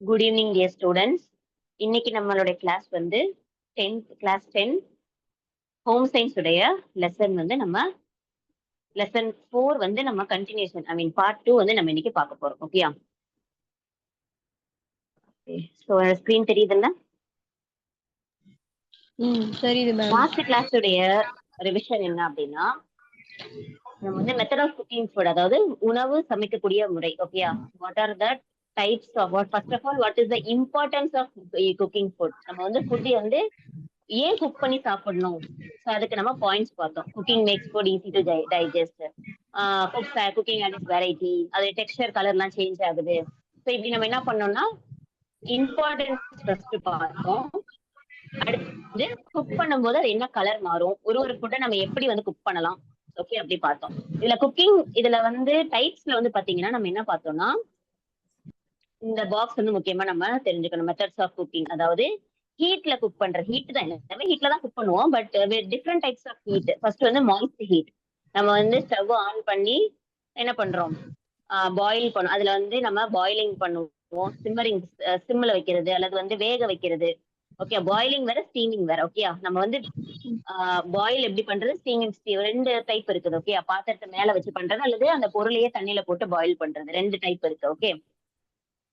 Good evening, dear students. இன்னைக்கு நம்மளுடைய class வந்து 10th கிளாஸ் 10 ஹோம் சயின்ஸ் உடைய லெசன் வந்து நம்ம லெசன் 4 வந்து நம்ம கண்டினியூஷன் பார்ட் 2 வந்து நம்ம இன்னைக்கு பார்க்க போறோம். ஓகேயா? ஸோ ஸ்கிரீன் தெரியுதுல்ல? தெரியுது மேம். லாஸ்ட் கிளாஸ் உடைய ரிவிஷன் என்ன அப்படின்னா, நம்ம வந்து மெத்தட் ஆஃப் குக்கிங் ஃபுட், அதாவது உணவு சமைக்கக்கூடிய முறை. ஓகேயா? What are the types of first of all what is the importance of cooking food. நம்ம வந்து ஃபுட் வந்து ஏன் குக் பண்ணி சாப்பிடணும், ஸோ அதுக்கு நம்ம பாயிண்ட்ஸ் பார்த்தோம். Cooking makes food easy to digest, cooking and its variety, அது டெக்ஸ்டர் கலர்லாம் சேஞ்ச் ஆகுது. ஸோ இப்படி நம்ம என்ன பண்ணோம்னா இம்பார்ட்டன்ஸ் ஃபர்ஸ்ட் பார்த்தோம். அடுத்து குக் பண்ணும்போது அது என்ன கலர் மாறும், ஒரு ஃபுட்டை நம்ம எப்படி வந்து குக் பண்ணலாம், ஓகே அப்படி பார்த்தோம். இதுல வந்து டைப்ஸ்ல வந்து பாத்தீங்கன்னா நம்ம என்ன பார்த்தோம்னா, இந்த பாக்ஸ் வந்து முக்கியமா நம்ம தெரிஞ்சுக்கணும். மெத்தட்ஸ் ஆஃப் குக்கிங், அதாவது ஹீட்ல குக் பண்ற, ஹீட் தான் எல்லாமே ஹீட்ல தான் குக் பண்ணுவோம், but different types of heat. First வந்து மாய்ஸ்ட் ஹீட். நம்ம வந்து ஸ்டவ் ஆன் பண்ணி என்ன பண்றோம், பாயில் பண்ணும். அதுல வந்து நம்ம பாயிலிங் பண்ணுவோம், சிம்மரிங் சிம்ல வைக்கிறது, அல்லது வந்து வேக வைக்கிறது. ஓகே, பாயிலிங் வேற ஸ்டீமிங் வேற. ஓகே, நம்ம வந்து பாயில் எப்படி பண்றது, ஸ்டீமிங், ரெண்டு டைப் இருக்குது. ஓகே, பாத்திரத்தை மேல வச்சு பண்றது அல்லது அந்த பொருளையே தண்ணியில போட்டு பாயில் பண்றது, ரெண்டு டைப் இருக்கு. ஓகே,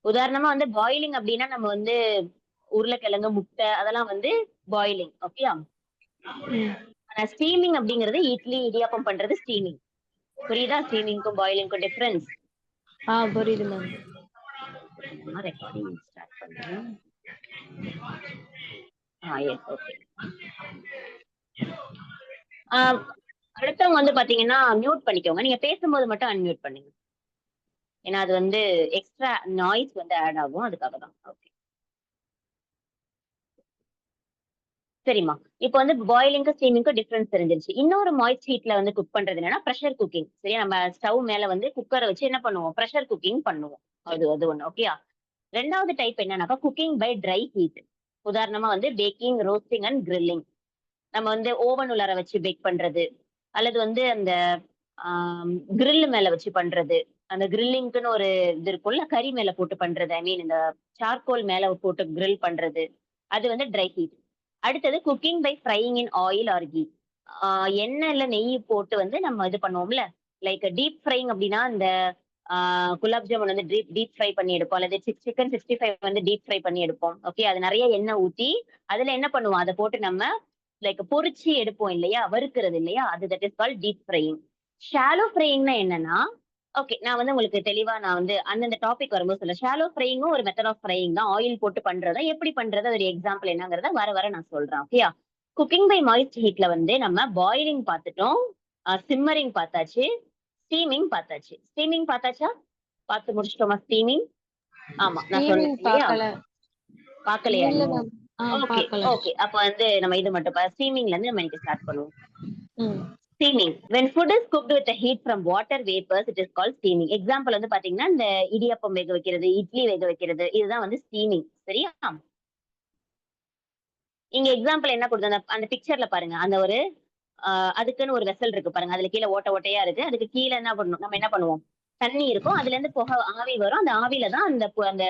உதாரணமா வந்து பாயிலிங் அப்படின்னா நம்ம வந்து உருளைக்கிழங்கு, முட்டை அதெல்லாம் வந்து பாயிலிங். ஓகே, ஆனா ஸ்டீமிங் அப்படிங்கிறது இட்லி இடியாப்பம் பண்றது ஸ்டீமிங். புரியுதா? ஸ்டீமிங்க்கும் பாயிலிங்க்கும் டிஃபரன்ஸ். புரியுது மேம். ரெக்கார்டிங் ஸ்டார்ட் பண்றேன். ஓகே. அடுத்தவங்க வந்து பாத்தீங்கன்னா மியூட் பண்ணிக்கோங்க. நீங்க பேசும்போது மட்டும் அன்மியூட் பண்ணுங்க, ஏன்னா அது வந்து எக்ஸ்ட்ரா நாய்ஸ் வந்து ஆட் ஆகும், அதுக்காக தான். ஓகே, சரிம்மா. இப்போ வந்து பாயிலிங்க்கு ஸ்டீமிங்க்கு டிஃபரன்ஸ் தெரிஞ்சிருச்சு. இன்னொரு மாய்ஸ்ட் ஹீட்ல வந்து குக் பண்றது என்னன்னா ப்ரெஷர் குக்கிங். சரியா? நம்ம ஸ்டவ் மேல வந்து குக்கரை வச்சு என்ன பண்ணுவோம், ப்ரெஷர் குக்கிங் பண்ணுவோம். அது ஒண்ணு. ஓகேயா? ரெண்டாவது டைப் என்னன்னாக்கா குக்கிங் பை ட்ரை ஹீட். உதாரணமா வந்து பேக்கிங், ரோஸ்டிங் அண்ட் கிரில்லிங். நம்ம வந்து ஓவன் உள்ளார வச்சு பேக் பண்றது, அல்லது வந்து அந்த கிரில் மேல வச்சு பண்றது. அந்த கிரில்லிங்க்குன்னு ஒரு இது இருக்கும்ல, கறி மேல போட்டு பண்றது, இந்த சார்கோல் மேல போட்டு கிரில் பண்றது, அது வந்து ட்ரை ஹீட். அடுத்தது cooking by frying in oil or ghee. எண்ணெய்ல நெய் போட்டு வந்து நம்ம இது பண்ணுவோம்ல, லைக் டீப் ஃப்ரைங் அப்படின்னா இந்த குலாப் ஜாமுன் வந்து டீப் ஃப்ரை பண்ணி எடுப்போம், அல்லது சிக்கன் 65 வந்து டீப் ஃப்ரை பண்ணி எடுப்போம். ஓகே, அது நிறைய எண்ணெய் ஊத்தி அதுல என்ன பண்ணுவோம், அதை போட்டு நம்ம லைக் பொரிச்சு எடுப்போம் இல்லையா, வறுக்கிறது இல்லையா, அது that is call deep frying. Shallow ஃப்ரையிங்னா என்னன்னா, ஓகே நான் வந்து உங்களுக்கு தெளிவா நான் வந்து அந்தந்த டாபிக் வரும்போது சொல்ல. ஷாலோ ஃப்ரையிங்கும் ஒரு மெத்தட் ஆஃப் ஃப்ரையிங் தான், ஆயில் போட்டு பண்றதா. எப்படி பண்றது, ஒரு எக்ஸாம்பிள் என்னங்கிறத வர நான் சொல்றேன். ஓகேயா? குக்கிங் பை மாய்ஸ்ட் ஹீட்ல வந்து நம்ம பாயிலிங் பார்த்துட்டோம், சிம்மரிங் பார்த்தாச்சு, ஸ்டீமிங் பார்த்தாச்சு. ஸ்டீமிங் பார்த்தாச்சா? பார்த்து முடிச்சிட்டோமா ஸ்டீமிங்? ஆமா, நான் சொன்னேன் இல்லையா? பார்க்கலையா நீங்க? ஓகே ஓகே, அப்ப வந்து நம்ம இது மட்டும் ஸ்டீமிங்ல இருந்து நம்ம இன்னைக்கு ஸ்டார்ட் பண்ணுவோம். Steaming. When food is cooked with the heat from water vapors, it is called steaming. Example வந்து பாத்தீங்கன்னா இந்த இடியாப்பம் வேக வைக்கிறது, இட்லி வேக வைக்கிறது, இதுதான் வந்து ஸ்டீமிங். சரியா? இங்க எக்ஸாம்பிள் என்ன கொடுத்து அந்த பிக்சர்ல பாருங்க, அந்த ஒரு அதுக்குன்னு ஒரு வெசல் இருக்கு பாருங்க, அதுல கீழே ஓட்டையா இருக்கு, அதுக்கு கீழே என்ன பண்ணணும், நம்ம என்ன பண்ணுவோம், தண்ணி இருக்கும், அதுல இருந்து புகை ஆவி வரும், அந்த ஆவில தான் அந்த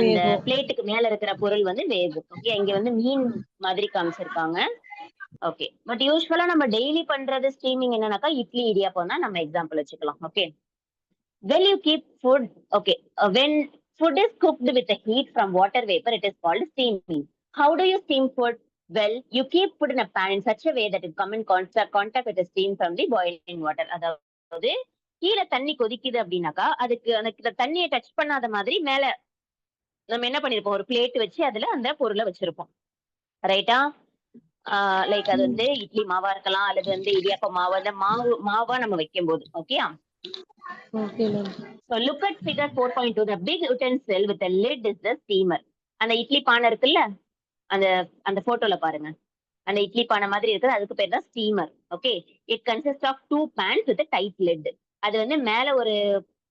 அந்த பிளேட்டுக்கு மேல இருக்கிற பொருள் வந்து வேகும். ஓகே, இங்க வந்து மீன் மாதிரி காமிச்சிருக்காங்க. ஓகே, பட் யூஸ்வலா நம்ம டெய்லி பண்றது ஸ்டீமிங் என்னன்னாக்கா இட்லி இடியாப்பம் தான் நம்ம எக்ஸாம்பிள் வச்சுக்கலாம். Okay, when you keep food, okay, when food is cooked with the heat from water vapor, it is called steaming. How do you steam food? Well, you keep food in a pan in such a way that it come in contact with the steam from the boiling water. அதாவது கீழே தண்ணி கொதிக்குது அப்படின்னாக்கா அதுக்கு அந்த தண்ணியை touch பண்ணாத மாதிரி மேல நம்ம என்ன பண்ணிருப்போம், ஒரு பிளேட் வச்சு அதுல அந்த பொருளை வச்சிருப்போம். ரைட்டா? லைக் அது வந்து இட்லி மாவா இருக்கலாம், அல்லது வந்து இடியாப்ப மாவு, அந்த மாவா நம்ம வைக்கும் போது. Okay, so look at figure 4.2. the big utensil with the lid is the steamer. அந்த இட்லி பானை இருக்குல்ல, அந்த போட்டோல பாருங்க, அந்த இட்லி பானை மாதிரி இருக்குது, அதுக்கு பேர் தான் steamer. Okay, it consist of 2 pans with a tight lid. அது வந்து மேல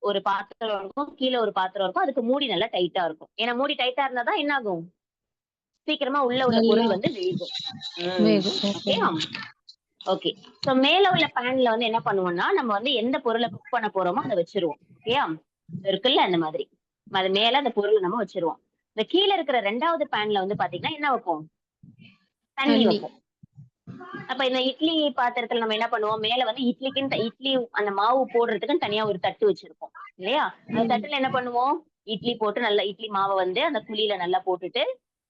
ஒரு பாத்திரம் இருக்கும், கீழே ஒரு பாத்திரம் இருக்கும், அதுக்கு மூடி நல்லா டைட்டா இருக்கும். ஏன்னா மூடி டைட்டா இருந்தாதான் என்ன ஆகும், சீக்கிரமா உள்ள பொருள் வந்து வேகும். ஓகே, சோ மேல உள்ள பேன்ல வந்து என்ன பண்ணுவோம்னா நம்ம வந்து எந்த பொருளை குக் பண்ண போறோமோ அதை வச்சிருவோம். ஓகேயா? இருக்குல்ல அந்த மாதிரி, அது மேல அந்த பொருள் நம்ம வச்சிருவோம். இந்த கீழே இருக்கிற 2வது பேன்ல வந்து பாத்தீங்கன்னா என்ன வைப்போம்? தண்ணி தண்ணி. வைப்போம். அப்ப இந்த இட்லி பாத்திரத்துல நம்ம என்ன பண்ணுவோம்? மேல வந்து இட்லி அந்த மாவு போடுறதுக்குன்னு தனியா ஒரு தட்டு வச்சிருப்போம் இல்லையா? அந்த ம். தட்டுல என்ன பண்ணுவோம்? இட்லி போட்டு நல்லா இட்லி மாவை வந்து அந்த குழியில நல்லா போட்டுட்டு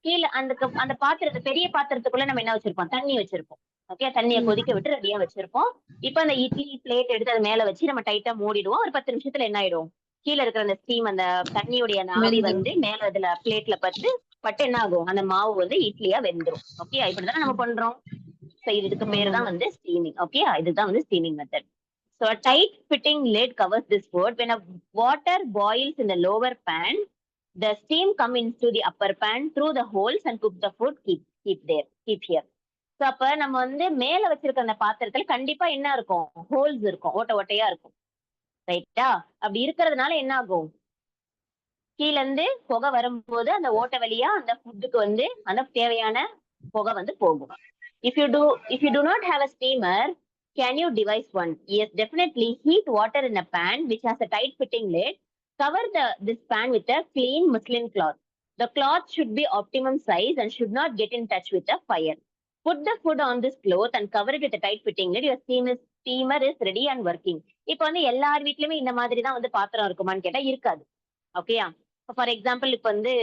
கீழ அந்த பாத்திரத்தை பெரிய பாத்திரத்துக்குள்ள நம்ம என்ன வச்சிருப்போம்? தண்ணி வச்சிருப்போம். ஓகே, தண்ணிய ம். கொதிக்க விட்டு ரெடியா வச்சிருப்போம். இப்ப அந்த இட்லி பிளேட் எடுத்து அது மேல வச்சு நம்ம டைட்டா மூடிடுவோம். ஒரு 10 நிமிஷத்துல என்ன ஆயிடும்? கீழ இருக்கிற அந்த ஸ்டீம் அந்த தண்ணியுடைய ஆவி வெந்துரும். வந்து மேல அதுல பிளேட்ல பட்டு என்ன ஆகும்? அந்த மாவு வந்து இட்லியா வெந்துரும். ஓகே, இப்படிதானே நம்ம பண்றோம். So இதுக்கு பேரு ஆமா தான் மேம். வந்து ஸ்டீமிங். ஓகே, இதுதான் வந்து steaming method. So a tight fitting lid covers this food. When a water boils in the lower pan, the steam comes into the upper pan through the holes and cook the food. Keep here. So அப்ப நம்ம வந்து மேல வச்சிருக்க அந்த பாத்திரத்துல கண்டிப்பா என்ன இருக்கும்? ஹோல்ஸ் இருக்கும். ஓட்டையா இருக்கும். ரைட்டா? அப்படி இருக்கிறதுனால என்ன ஆகும்? கீழ இருந்து புகை வரும்போது அந்த ஓட்டை வழியா அந்த ஃபுட்டுக்கு வந்து அந்த தேவையான புகை வந்து போகும். If you do not have a steamer, can you devise one? Yes, definitely. Heat water in a pan which has a tight fitting lid. Cover this pan with a clean muslin cloth. The cloth should be optimum size and should not get in touch with the fire. Put the food on this cloth and cover it with a tight fitting lid. Your steamer is ready and working. இப்ப வந்து எல்லார் வீட்லயுமே இந்த மாதிரி தான் வந்து பாத்திரம் இருக்குமான்னு கேட்டா இருக்காது. ஓகேயா? ஃபார் எக்ஸாம்பிள் இப்ப வந்து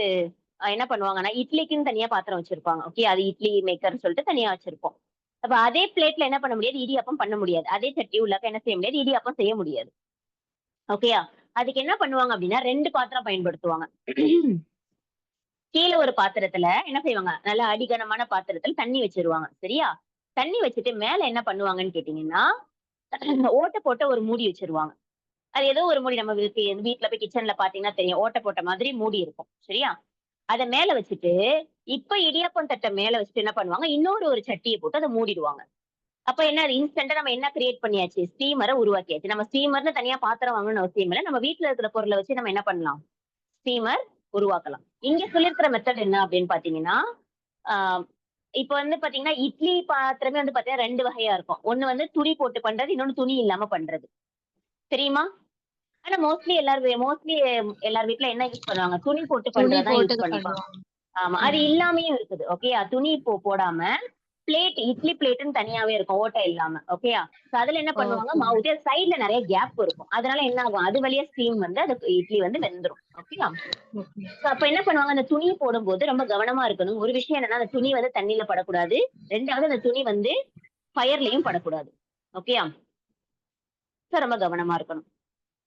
என்ன பண்ணுவாங்கன்னா இட்லிக்குன்னு தனியா பாத்திரம் வச்சிருப்பாங்க. ஓகே, அது இட்லி மேக்கர்னு சொல்லிட்டு தனியா வச்சிருப்போம். அப்ப அதே பிளேட்ல என்ன பண்ண முடியாது? இடியாப்பம் பண்ண முடியாது. அதே சட்டி உள்ளாக்க என்ன செய்ய முடியாது? இடியாப்பம் செய்ய முடியாது. ஓகேயா? அதுக்கு என்ன பண்ணுவாங்க அப்படின்னா 2 பாத்திரம் பயன்படுத்துவாங்க. கீழ ஒரு பாத்திரத்துல என்ன செய்வாங்க? நல்லா அடிகனமான பாத்திரத்துல தண்ணி வச்சிருவாங்க. சரியா? தண்ணி வச்சுட்டு மேல என்ன பண்ணுவாங்கன்னு கேட்டீங்கன்னா, ஓட்டை போட்ட ஒரு மூடி வச்சிருவாங்க. அது ஏதோ ஒரு மூடி நம்ம வீட்ல போய் கிச்சன்ல பாத்தீங்கன்னா தெரியும். ஓட்டை போட்ட மாதிரி மூடி இருக்கும். சரியா? அத மேல வச்சுட்டு, இப்ப இடியாப்பம் தட்ட மேல வச்சுட்டு என்ன பண்ணுவாங்க, இன்னொரு ஒரு சட்டிய போட்டு அத மூடிடுவாங்க. அப்ப என்ன அது இன்ஸ்டன்ட்டா நம்ம என்ன கிரியேட் பண்ணியாச்சு? ஸ்டீமர உருவாக்கியாச்சு. நம்ம ஸ்டீமர்ன்னு தனியா பாத்திரம் வாங்கணும்னு அவசியம் இல்ல. நம்ம வீட்ல இருக்கிற பொருள வச்சு நம்ம என்ன பண்ணலாம்? ஸ்டீமர் உருவாக்கலாம். இங்க சொல்லியிருக்கிற மெத்தட் என்ன அப்படின்னு பாத்தீங்கன்னா, ஆ இப்ப வந்து பாத்தீங்கன்னா, இட்லி பாத்திரமே வந்து பாத்தீங்கன்னா 2 வகையா இருக்கும். ஒண்ணு வந்து துணி போட்டு பண்றது, இன்னொன்னு துணி இல்லாம பண்றது. தெரியுமா? ஆனா மோஸ்ட்லி எல்லார் வீட்ல என்ன யூஸ் பண்ணுவாங்க? துணி போட்டு துணி பண்றத தான் யூஸ் போட்டது பண்ணிப்பாங்க. பண்ணுவாங்க. ஆமா. அது ம். இல்லாமயும் இருக்குது. ஓகேயா? துணி போடாம இட்லி பிளேட்டுன்னு தனியாவே இருக்கும். ஓட்டை இல்லாம. ஓகேயா? சோ அதுல என்ன பண்ணுவாங்க? ஓகே. மாவு ஊத்தி சைடுல நெறைய கேப் இருக்கும். அதனால என்ன ஆகும்? அது வழியா ஸ்டீம் வந்து அதுக்கு இட்லி வந்து வெந்துரும். ஓகேயா? ஓகே. சோ அப்ப என்ன பண்ணுவாங்க? அந்த துணி போடும்போது ரொம்ப கவனமா இருக்கணும். ஒரு விஷயம் என்னன்னா, அந்த துணி வந்து தண்ணீல படக்கூடாது. 2வது அந்த துணி வந்து ஃபயர்லயும் படக்கூடாது. ஓகேயா? சோ ரொம்ப கவனமா இருக்கணும்.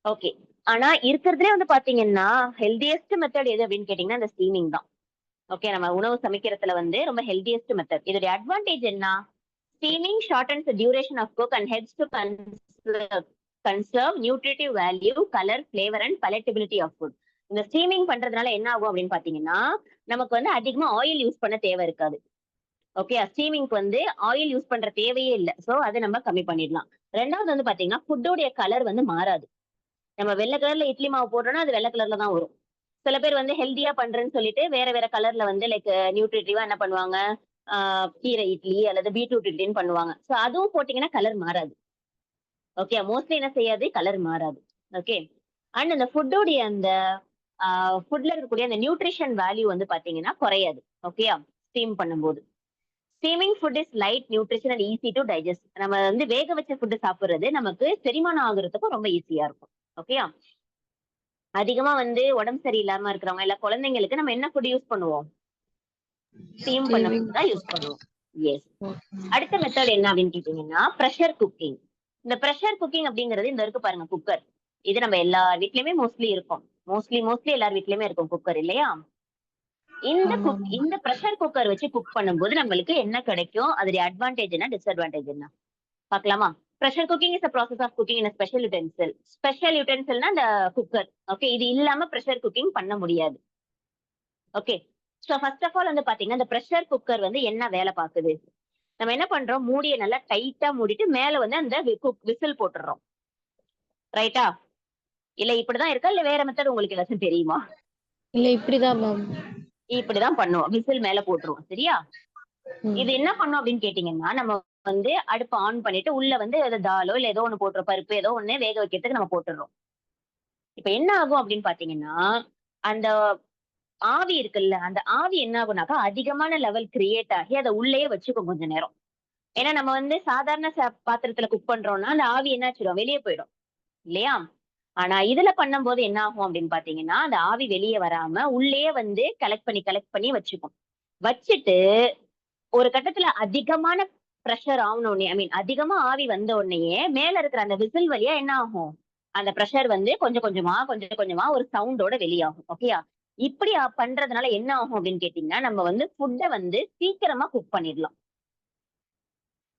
ஓகே. ஆனா இருக்கிறதுலயே வந்து பாத்தீங்கன்னா, ஹெல்தியஸ்ட் மெத்தட் எது அப்படின்னு கேட்டீங்கன்னா, இந்த ஸ்டீமிங் தான். ஓகே. நம்ம உணவு சமைக்கிறதுல வந்து ரொம்ப ஹெல்தியஸ்ட் மெத்தட். இதோட அட்வான்டேஜ் என்ன? Steaming shortens the duration of cook and helps to conserve nutritive value, colour, flavour and palatability of food. இந்த ஸ்டீமிங் பண்றதுனால என்ன ஆகும் அப்படின்னு பாத்தீங்கன்னா, நமக்கு வந்து அதிகமா ஆயில் யூஸ் பண்ண தேவை இருக்காது. ஓகே. ஸ்டீமிங்க்கு வந்து ஆயில் யூஸ் பண்ற தேவையே இல்ல. சோ அத நம்ம கம்மி பண்ணிடலாம். 2வது வந்து பாத்தீங்கன்னா, ஃபுட்டோடைய கலர் வந்து மாறாது. நம்ம வெள்ள கலர்ல இட்லி மாவு போடுறோம்னா, அது வெள்ள கலர்ல தான் வரும். சில பேர் வந்து ஹெல்தியா பண்றேன்னு சொல்லிட்டு வேற வேற கலர்ல வந்து லைக் நியூட்ரிட்டிவா என்ன பண்ணுவாங்க, கீரை இட்லி அல்லது பீட்ரூட் இட்லின்னு பண்ணுவாங்க. சோ அதுவும் போட்டீங்கன்னா கலர் மாறாது. ஓகே. மோஸ்ட்லி என்ன செய்யாது? கலர் மாறாது. ஓகே. அண்ட் அந்த ஃபுட்டோடைய அந்த ஃபுட்ல இருக்கக்கூடிய அந்த நியூட்ரிஷன் வேல்யூ வந்து பாத்தீங்கன்னா குறையாது. ஓகேயா? ஸ்டீம் பண்ணும்போது. Steaming food is light, nutrition and easy to digest. நம்ம வந்து வேக வச்ச ஃபுட் சாப்பிடுறது நமக்கு செரிமானம் ஆகுறதுக்கும் ரொம்ப ஈஸியா இருக்கும். ஓகேயா? அதிகமா வந்து உடம்பு சரியில்லாம இருக்கிறவங்க, இல்ல குழந்தைங்களுக்கு நம்ம என்ன ஃபுட் யூஸ் பண்ணுவோம்? ஸ்டீம் பண்ண ஸ்டீமிங். ஃபுட் தான் யூஸ் பண்ணுவோம். எஸ். ஓகே. அடுத்த மெத்தட் என்ன அப்படின்னு கேட்டீங்கன்னா, பிரஷர் குக்கிங். இந்த பிரஷர் குக்கிங் அப்படிங்கிறது இந்த இருக்கு பாருங்க குக்கர். இது நம்ம எல்லார் வீட்லயுமே மோஸ்ட்லி இருக்கும். மோஸ்ட்லி எல்லார் வீட்லயுமே இருக்கும் குக்கர் இல்லையா? ஆமா. இந்த பிரஷர் குக்கர் வச்சு குக் பண்ணும்போது நம்மளுக்கு என்ன கிடைக்கும்? அதோட அட்வான்டேஜ் என்ன? டிஸ்அட்வான்டேஜ் என்ன? பார்க்கலாமா? Pressure cooking is a process of cooking in a special utensil. Special யுட்டென்சில்னா இந்த குக்கர். ஓகே. இது இல்லாம பிரஷர் குக்கிங் பண்ண முடியாது. Okay. So first of all வந்து பாத்தீங்கன்னா, இந்த பிரஷர் குக்கர் வந்து என்ன வேலை பாக்குது? நம்ம என்ன பண்றோம்? மூடிய நல்லா டைட்டா மூடிட்டு மேல வந்து அந்த விசில் போட்டுடுறோம். ரைட்டா? இல்ல இப்படிதான் இருக்கா? இல்ல வேற மெத்தட் உங்களுக்கு ஏதாச்சும் தெரியுமா? இல்ல இப்படிதான் மேம். இப்படிதான் பண்ணுவோம். விசில் மேல போட்டுருவோம். சரியா? இது ம். என்ன பண்ணும் அப்படின்னு கேட்டீங்கன்னா, நம்ம வந்து அடுப்ப ஆன் பண்ணிட்டு உள்ள வந்து ஏதோ தாலோ இல்ல ஏதோ ஒண்ணு போட்டுரும். பருப்பு ஏதோ ஒண்ணு வேக வைக்கிறதுக்கு நம்ம போட்டுடுறோம். இப்ப என்ன ஆகும் அப்படின்னு பாத்தீங்கன்னா, அந்த ஆவி இருக்குல்ல, அந்த ஆவி என்ன ஆகும்னாக்கா அதிகமான லெவல் கிரியேட் ஆகி அத உள்ளேயே வச்சுக்கும் கொஞ்ச நேரம். ஏன்னா நம்ம வந்து சாதாரண பாத்திரத்துல குக் பண்றோம்னா அந்த ஆவி என்ன ஆச்சிடும் வெளியே போயிடும் இல்லையா? ஆனா இதுல பண்ணும்போது என்ன ஆகும் அப்படின்னு பாத்தீங்கன்னா, அந்த ஆவி வெளியே வராம உள்ளேயே வந்து கலெக்ட் பண்ணி வச்சுக்கும். வச்சுட்டு ஒரு கட்டத்துல அதிகமான பிரஷர் ஆவுன ஐ மீன் அதிகமா ஆவி வந்த உடனேயே மேல இருக்கிற அந்த விசில் வழியா என்ன ஆகும்? அந்த பிரஷர் வந்து கொஞ்சம் கொஞ்சமா ஒரு சவுண்டோட வெளியாகும். ஓகேயா? இப்படி பண்றதுனால என்ன ஆகும் அப்படின்னு கேட்டீங்கன்னா, நம்ம வந்து ஃபுட்ட வந்து சீக்கிரமா குக் பண்ணிடலாம்.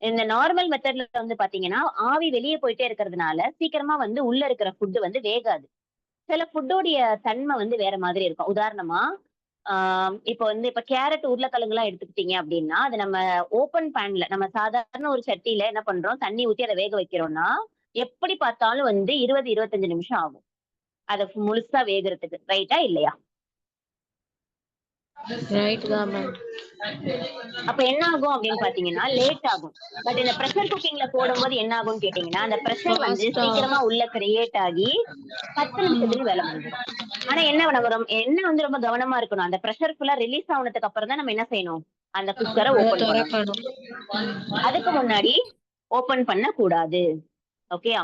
இந்த நார்மல் மெத்தட்ல வந்து பாத்தீங்கன்னா, ஆவி வெளிய போயிட்டே இருக்கிறதுனால, சீக்கிரமா வந்து உள்ள இருக்கிற ஃபுட் வந்து வேகாது. சில ஃபுட்டோடைய தன்மை வந்து வேற மாதிரி இருக்கும். உதாரணமா, ஆ இப்ப கேரட், உருளைக்கிழங்குலாம் எடுத்துக்கிட்டீங்க அப்படின்னா, அது நம்ம ஓப்பன் பேன்ல நம்ம சாதாரண ஒரு சட்டியில என்ன பண்றோம், தண்ணி ஊத்தி அத வேக வைக்கிறோம்னா, எப்படி பார்த்தாலும் வந்து 20, 25 நிமிஷம் ஆகும். அத முழுசா வேகறதுக்கு. ரைட்டா? இல்லையா? ரைட் தான் மேம். அப்ப என்ன ஆகும் அப்படின்னு பாத்தீங்கன்னா, லேட் ஆகும். பட் இந்த பிரஷர் குக்கிங்ல போடும்போது என்ன ஆகும்னு கேட்டீங்கன்னா, அந்த பிரஷர் வந்து ஃபாஸ்டா. சீக்கிரமா உள்ள கிரியேட் ஆகி 10 நிமிஷத்துலயே வேலை முடிஞ்சிடும். ஆனா என்ன நம்ம என்ன வந்து ரொம்ப கவனமா இருக்கணும். அந்த பிரஷர் ஃபுல்லா ரிலீஸ் ஆனதுக்கு அப்புறம் தான் நம்ம என்ன செய்யணும்? அந்த குக்கர அத ஓப்பன் பண்ணணும். தொறக்கணும். அதுக்கு முன்னாடி ஓப்பன் பண்ணக்கூடாது. ஓகேயா?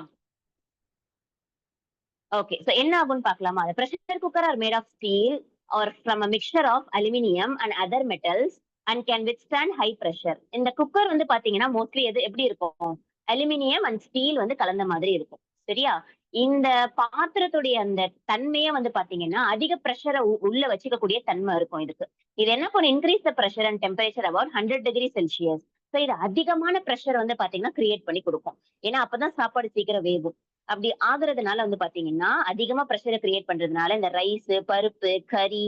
ஓகே. சோ என்ன ஆகும்னு பார்க்கலாமா? The pressure cooker are made of steel or from a mixture of aluminum and other metals and can withstand high pressure. இந்த குக்கர் வந்து பாத்தீங்கன்னா, மோஸ்ட்லி எப்படி இருக்கும்? அலுமினியம் அண்ட் ஸ்டீல் வந்து கலந்த மாதிரி இருக்கும். சரியா? இந்த பாத்திரத்துடைய அந்த தன்மையே வந்து பாத்தீங்கன்னா, அதிக பிரஷர உள்ள வச்சுக்கக்கூடிய தன்மை இருக்கும் இதுக்கு. இது என்ன பண்ணும்? Increase the pressure and temperature about 100 degree Celsius. So இது அதிகமான பிரஷர் வந்து பாத்தீங்கன்னா, கிரியேட் பண்ணி குடுக்கும். ஏன்னா அப்பதான் சாப்பாடு சீக்கிரம் வேகும். அப்படி ஆகுறதுனால வந்து பாத்தீங்கன்னா, அதிகமா பிரஷர கிரியேட் பண்றதுனால இந்த ரைஸ், பருப்பு, கறி,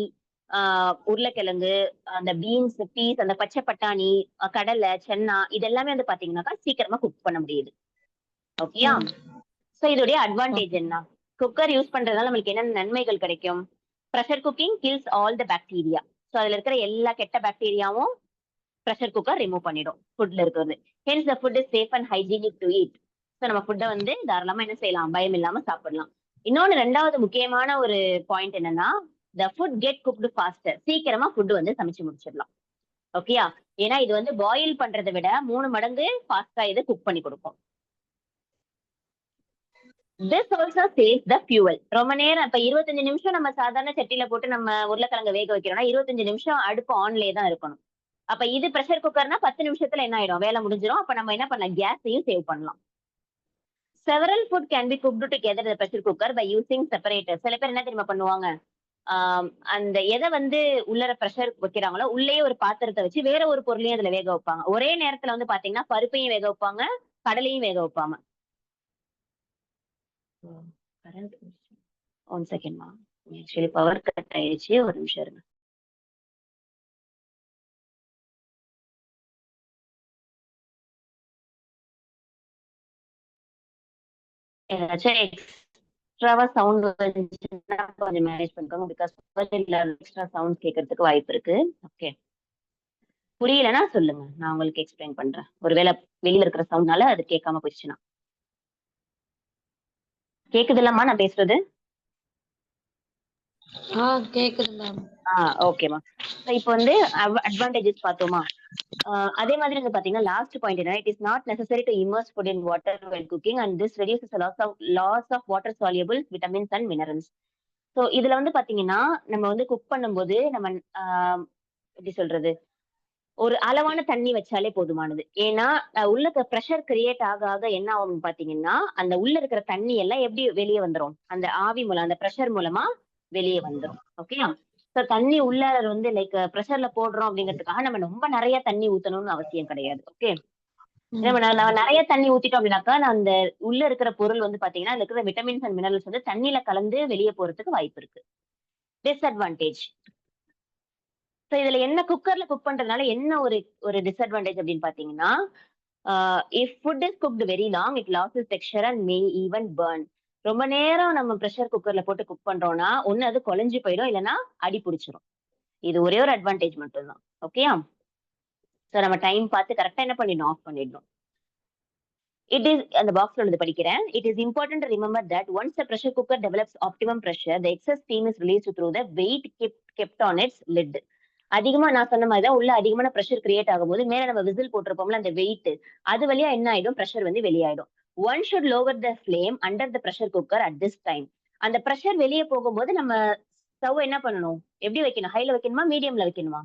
ஆ உருளைக்கிழங்கு, அந்த பீன்ஸ், பீஸ், அந்த பச்சை பட்டாணி, கடலை, சென்னா இது எல்லாமே வந்து பாத்தீங்கன்னாக்கா சீக்கிரமா குக் பண்ண முடியுது. ஓகேயா? ம். சோ இதோடைய அட்வான்டேஜ் ஓகே. என்ன? குக்கர் யூஸ் பண்றதுனால நம்மளுக்கு என்னென்ன நன்மைகள் கிடைக்கும்? Pressure cooking kills all the bacteria. So அதுல இருக்கிற எல்லா கெட்ட பாக்டீரியாவும் பிரஷர் குக்கர் ரிமூவ் பண்ணிடும். ஃபுட்ல இருக்கிறது. Hence the food is safe and hygienic to eat. So நம்ம ஃபுட்ட வந்து தாராளமா என்ன செய்யலாம்? பயம் இல்லாம சாப்பிடலாம். இன்னொன்னு 2வது முக்கியமான ஒரு பாயிண்ட் என்னன்னா, the food get cooked faster. சீக்கிரமா ஃபுட் வந்து சமைச்சு முடிச்சிடலாம். ஓகேயா? ஏன்னா இது வந்து பாயில் பண்றத விட 3 மடங்கு ஃபாஸ்ட்டா இது குக் பண்ணி குடுக்கும். This also saves the fuel. ரொம்ப நேரம் இப்ப 25 நிமிஷம் நம்ம சாதாரண சட்டியில போட்டு நம்ம உருளைக்கிழங்க வேக வைக்கிறோம்னா, 25 நிமிஷம் அடுப்பு ஆன்லயே தான் இருக்கணும். அப்ப இது பிரஷர் குக்கர்னா 10 நிமிஷத்துல என்ன ஆயிடும்? வேலை முடிஞ்சிரும். அப்ப நம்ம என்ன பண்ணலாம்? கேஸையும் சேவ் பண்ணலாம். Several food can be cooked together in pressure cooker by using separator. சில பேர் என்ன தெரியுமா பண்ணுவாங்க? அந்த எத வந்து உள்ளர பிரஷர் வைக்கிறாங்களோ, உள்ளேயே ஒரு பாத்திரத்த வச்சு வேற ஒரு பொருளையும் அதுல வேக வைப்பாங்க. ஒரே நேரத்துல வந்து பாத்தீங்கன்னா, பருப்பையும் வேக வைப்பாங்க, கடலையும் வேக வைப்பாங்க. கரண்ட் 1 செகண்ட்மா. ஆக்சுவலி பவர் கட் ஆயிடுச்சு. ஒரு நிமிஷம் இருங்க. ஏதாச்சும் எக்ஸ்ட்ராவா சவுண்ட் வந்துச்சுன்னா கொஞ்சம் மேனேஜ் பண்ணிக்கோங்க. பிகாஸ் பவர்ல எக்ஸ்ட்ரா சவுண்ட் கேட்கறதுக்கு வாய்ப்பு இருக்கு. ஓகே. புரியலன்னா சொல்லுங்க. நான் உங்களுக்கு எக்ஸ்பிளைன் பண்றேன். ஒருவேளை வெளியில இருக்கிற சவுண்ட்னால அது கேட்காம போயிடுச்சுன்னா. கேக்குதுல்லம்மா நான் பேசுறது? கேக்குது மேம். ஓகேம்மா. இப்ப வந்து அட்வான்டேஜஸ் பார்த்தோமா? அதே மாதிரி வந்து பாத்தீங்கன்னா, லாஸ்ட் பாயிண்ட் என்னன்னா, it is not necessary to immerse food in water well cooking and this reduces loss of water solubles, vitamins and minerals. So இதுல வந்து பாத்தீங்கன்னா, நம்ம வந்து குக் பண்ணும்போது நம்ம ஆ எப்படி சொல்றது? ஒரு அளவான தண்ணி வச்சாலே போதுமானது. ஏன்னா, உள்ள இருக்க பிரஷர் கிரியேட் ஆக ஆக என்ன ஆகும்னு பாத்தீங்கன்னா, அந்த உள்ள இருக்கிற தண்ணி எல்லாம் எப்படி வெளிய வந்துரும்? அந்த ஆவி மூலம், அந்த பிரஷர் மூலமா வெளிய வந்துரும். ஓகேயா? சோ தண்ணி உள்ள வந்து லைக் பிரஷர்ல போடுறோம் அப்படிங்கிறதுக்காக நம்ம ரொம்ப நெறைய தண்ணி ஊத்தணும்னு அவசியம் கிடையாது. ஓகே. ம். நம்ம நெறைய தண்ணி ஊத்திட்டோம் அப்படின்னாக்கா, அந்த உள்ள இருக்கிற பொருள் வந்து பாத்தீங்கன்னா, அதுல இருக்கிற விட்டமின்ஸ் அண்ட் மினரல்ஸ் வந்து தண்ணீல கலந்து வெளிய போறதுக்கு வாய்ப்பு இருக்கு. டிஸ்அட்வான்டேஜ். சோ இதுல என்ன குக்கர்ல குக் பண்றதுனால என்ன ஒரு ஒரு டிஸ்அட்வான்டேஜ் அப்படின்னு பாத்தீங்கன்னா, if food is cooked very long it losses texture and May even burn. ரொம்ப நேரம் நம்ம பிரஷர் குக்கர்ல போட்டு குக் பண்றோம்னா, ஒண்ணு அது குழஞ்சு போயிடும், இல்லன்னா அடி புடிச்சிரும். இது ஒரே ஒரு அட்வான்டேஜ் மட்டும் தான். ஓகேயா? சோ நம்ம டைம் பார்த்து கரெக்ட்டா என்ன பண்ணிடணும்? ஆஃப் பண்ணிடணும். It is அந்த பாக்ஸ்ல உள்ளது படிக்கிறேன். It is important to remember that once the pressure cooker develops optimum pressure, the excess steam is released through the weight kept on its lid. அதிகமா நான் சொன்ன மாதிரி தான் உள்ள அதிகமான பிரஷர் கிரியேட் ஆகும்போது மேல நம்ம விசில் போட்டிருப்போம்ல அந்த வெயிட் அது வழியா என்ன ஆயிடும் பிரஷர் வந்து வெளியாயிடும். One should lower the flame under the pressure cooker at this time. அந்த பிரஷர் வெளியே போகும்போது நம்ம ஸ்டவ் என்ன பண்ணணும் எப்படி வைக்கணும் ஹைல வைக்கணுமா மீடியம்ல வைக்கணுமா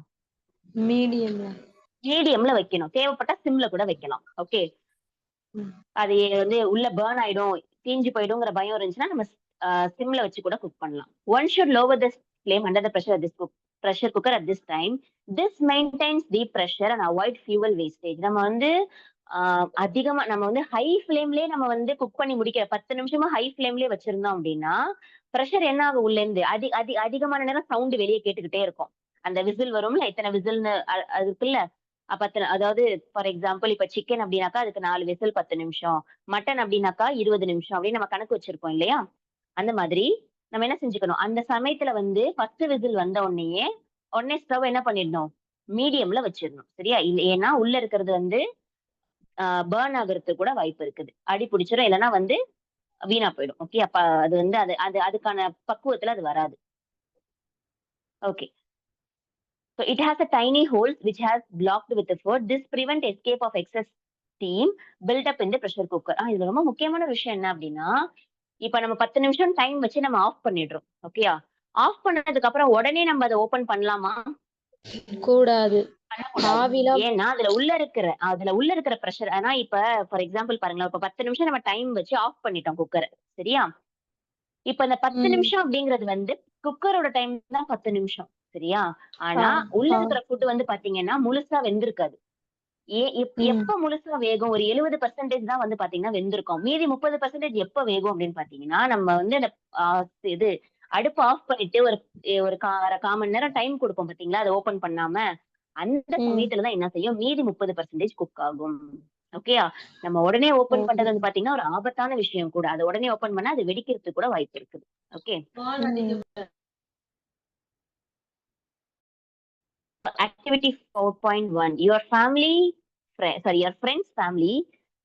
மீடியம்ல வைக்கணும் தேவைப்பட்டா சிம்ல கூட வைக்கலாம் ஓகே. அது வந்து உள்ள பேர்ன் ஆயிடும் தீஞ்சு போயிடுங்கிற பயம் இருந்துச்சுன்னா நம்ம சிம்ல வச்சு கூட குக் பண்ணலாம். One should lower the flame under the pressure cooker at this time. This maintenance the pressure and avoid fuel wastage. நம்ம வந்து அதிகமா நம்ம வந்து ஹை ஃபிளேம்லயே நம்ம வந்து குக் பண்ணி முடிக்கிற 10 நிமிஷமா ஹை ஃபிளேம்லயே வச்சிருந்தோம் அப்படின்னா பிரஷர் என்ன ஆகும் உள்ள இருந்து அதிகமான நேரம் சவுண்ட் வெளியே கேட்டுக்கிட்டே இருக்கும். அந்த விசில் வரும்ல இத்தனை விசில்னு அதுக்குல்ல அதாவது ஃபார் எக்ஸாம்பிள் இப்ப சிக்கன் அப்படின்னாக்கா அதுக்கு 4 விசில் 10 நிமிஷம், மட்டன் அப்படின்னாக்கா 20 நிமிஷம் அப்படின்னு நம்ம கணக்கு வச்சிருக்கோம் இல்லையா. அந்த மாதிரி நம்ம என்ன செஞ்சுக்கணும் அந்த சமயத்துல வந்து 10 விசில் வந்த உடனே ஸ்டவ் என்ன பண்ணிடணும் மீடியம்ல வச்சிடணும் சரியா. ஏன்னா உள்ள இருக்கிறது வந்து பேர்ன் ஆகுறதுக்கு கூட வாய்ப்பு இருக்குது, அடி பிடிச்சிடும் இல்லைன்னா வந்து வீணா போயிடும் ஓகே. அப்ப அது வந்து அதுக்கான பக்குவத்துல அது வராது okay. So it has a tiny holes which has blocked with the food. This prevent escape of excess steam built up in the pressure cooker. இதுல ரொம்ப முக்கியமான விஷயம் என்ன அப்படின்னா இப்ப நம்ம 10 நிமிஷம் டைம் வச்சு நம்ம ஆஃப் பண்ணிடுறோம் ஓகேயா. ஆஃப் பண்ணதுக்கு அப்புறம் உடனே நம்ம அதை ஓபன் பண்ணலாமா கூடாது. ஏன்னா அதுல உள்ள இருக்கிற பிரஷர். ஆனா இப்ப ஃபார் எக்ஸாம்பிள் பாருங்களேன் இப்ப 10 நிமிஷம் நம்ம டைம் வச்சு ஆஃப் பண்ணிட்டோம் குக்கரை சரியா. இப்ப இந்த 10 நிமிஷம் அப்படிங்கிறது வந்து குக்கரோட டைம் தான் 10 நிமிஷம் சரியா. ஆனா உள்ள இருக்கிற ஃபுட் வந்து பாத்தீங்கன்னா முழுசா வெந்திருக்காது. எப்ப முழுசா வேகும் ஒரு 70% தான் வந்து பாத்தீங்கன்னா வெந்திருக்கும். மீதி 30% எப்ப வேகும் அப்படின்னு பாத்தீங்கன்னா நம்ம வந்து அந்த இது அடுப்பு ஆஃப் பண்ணிட்டு ஒரு கால் மணி நேரம் டைம் கொடுப்போம் பாத்தீங்களா அதை ஓபன் பண்ணாம அந்த சமயத்துலதான் என்ன செய்யும் மீதி 30% குக் ஆகும் ஓகேயா. நம்ம உடனே ஓபன் பண்றது வந்து பாத்தீங்கன்னா ஒரு ஆபத்தான விஷயம் கூட. அதை உடனே ஓபன் பண்ணா அது வெடிக்கிறதுக்கு கூட வாய்ப்பு இருக்குது okay. Activity 4.1. Your friend's family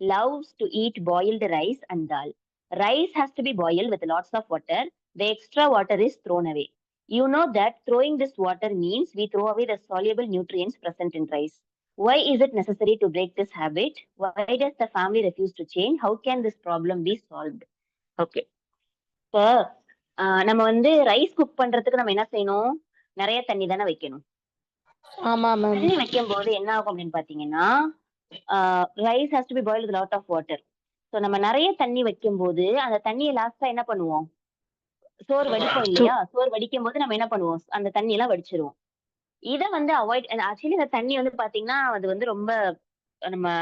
loves to eat boiled rice and dal. Rice has to be boiled with lots of water. The extra water is thrown away. You know that throwing this water means we throw away the soluble nutrients present in rice. Why is it necessary to break this habit? Why does the family refuse to change? How can this problem be solved? Okay. இப்போ நம்ம வந்து rice cook பண்றதுக்கு நம்ம என்ன செய்யணும் நிறைய தண்ணி தானே வைக்கணும். தண்ணி வைக்கும் போது என்ன ஆகும் அப்படின்னு பாத்தீங்கன்னா rice has to be boiled with lot of water. So நம்ம நிறைய தண்ணி வைக்கும் போது அந்த தண்ணியை லாஸ்டா என்ன பண்ணுவோம் சோறு வடிப்போம் இல்லையா. சோறு வடிக்கும் போது நம்ம என்ன பண்ணுவோம் அந்த தண்ணி எல்லாம் வடிச்சிருவோம். இதை வந்து அவாய்ட் ஆக்சுவலி இந்த தண்ணி வந்து பாத்தீங்கன்னா அது வந்து ரொம்ப நம்ம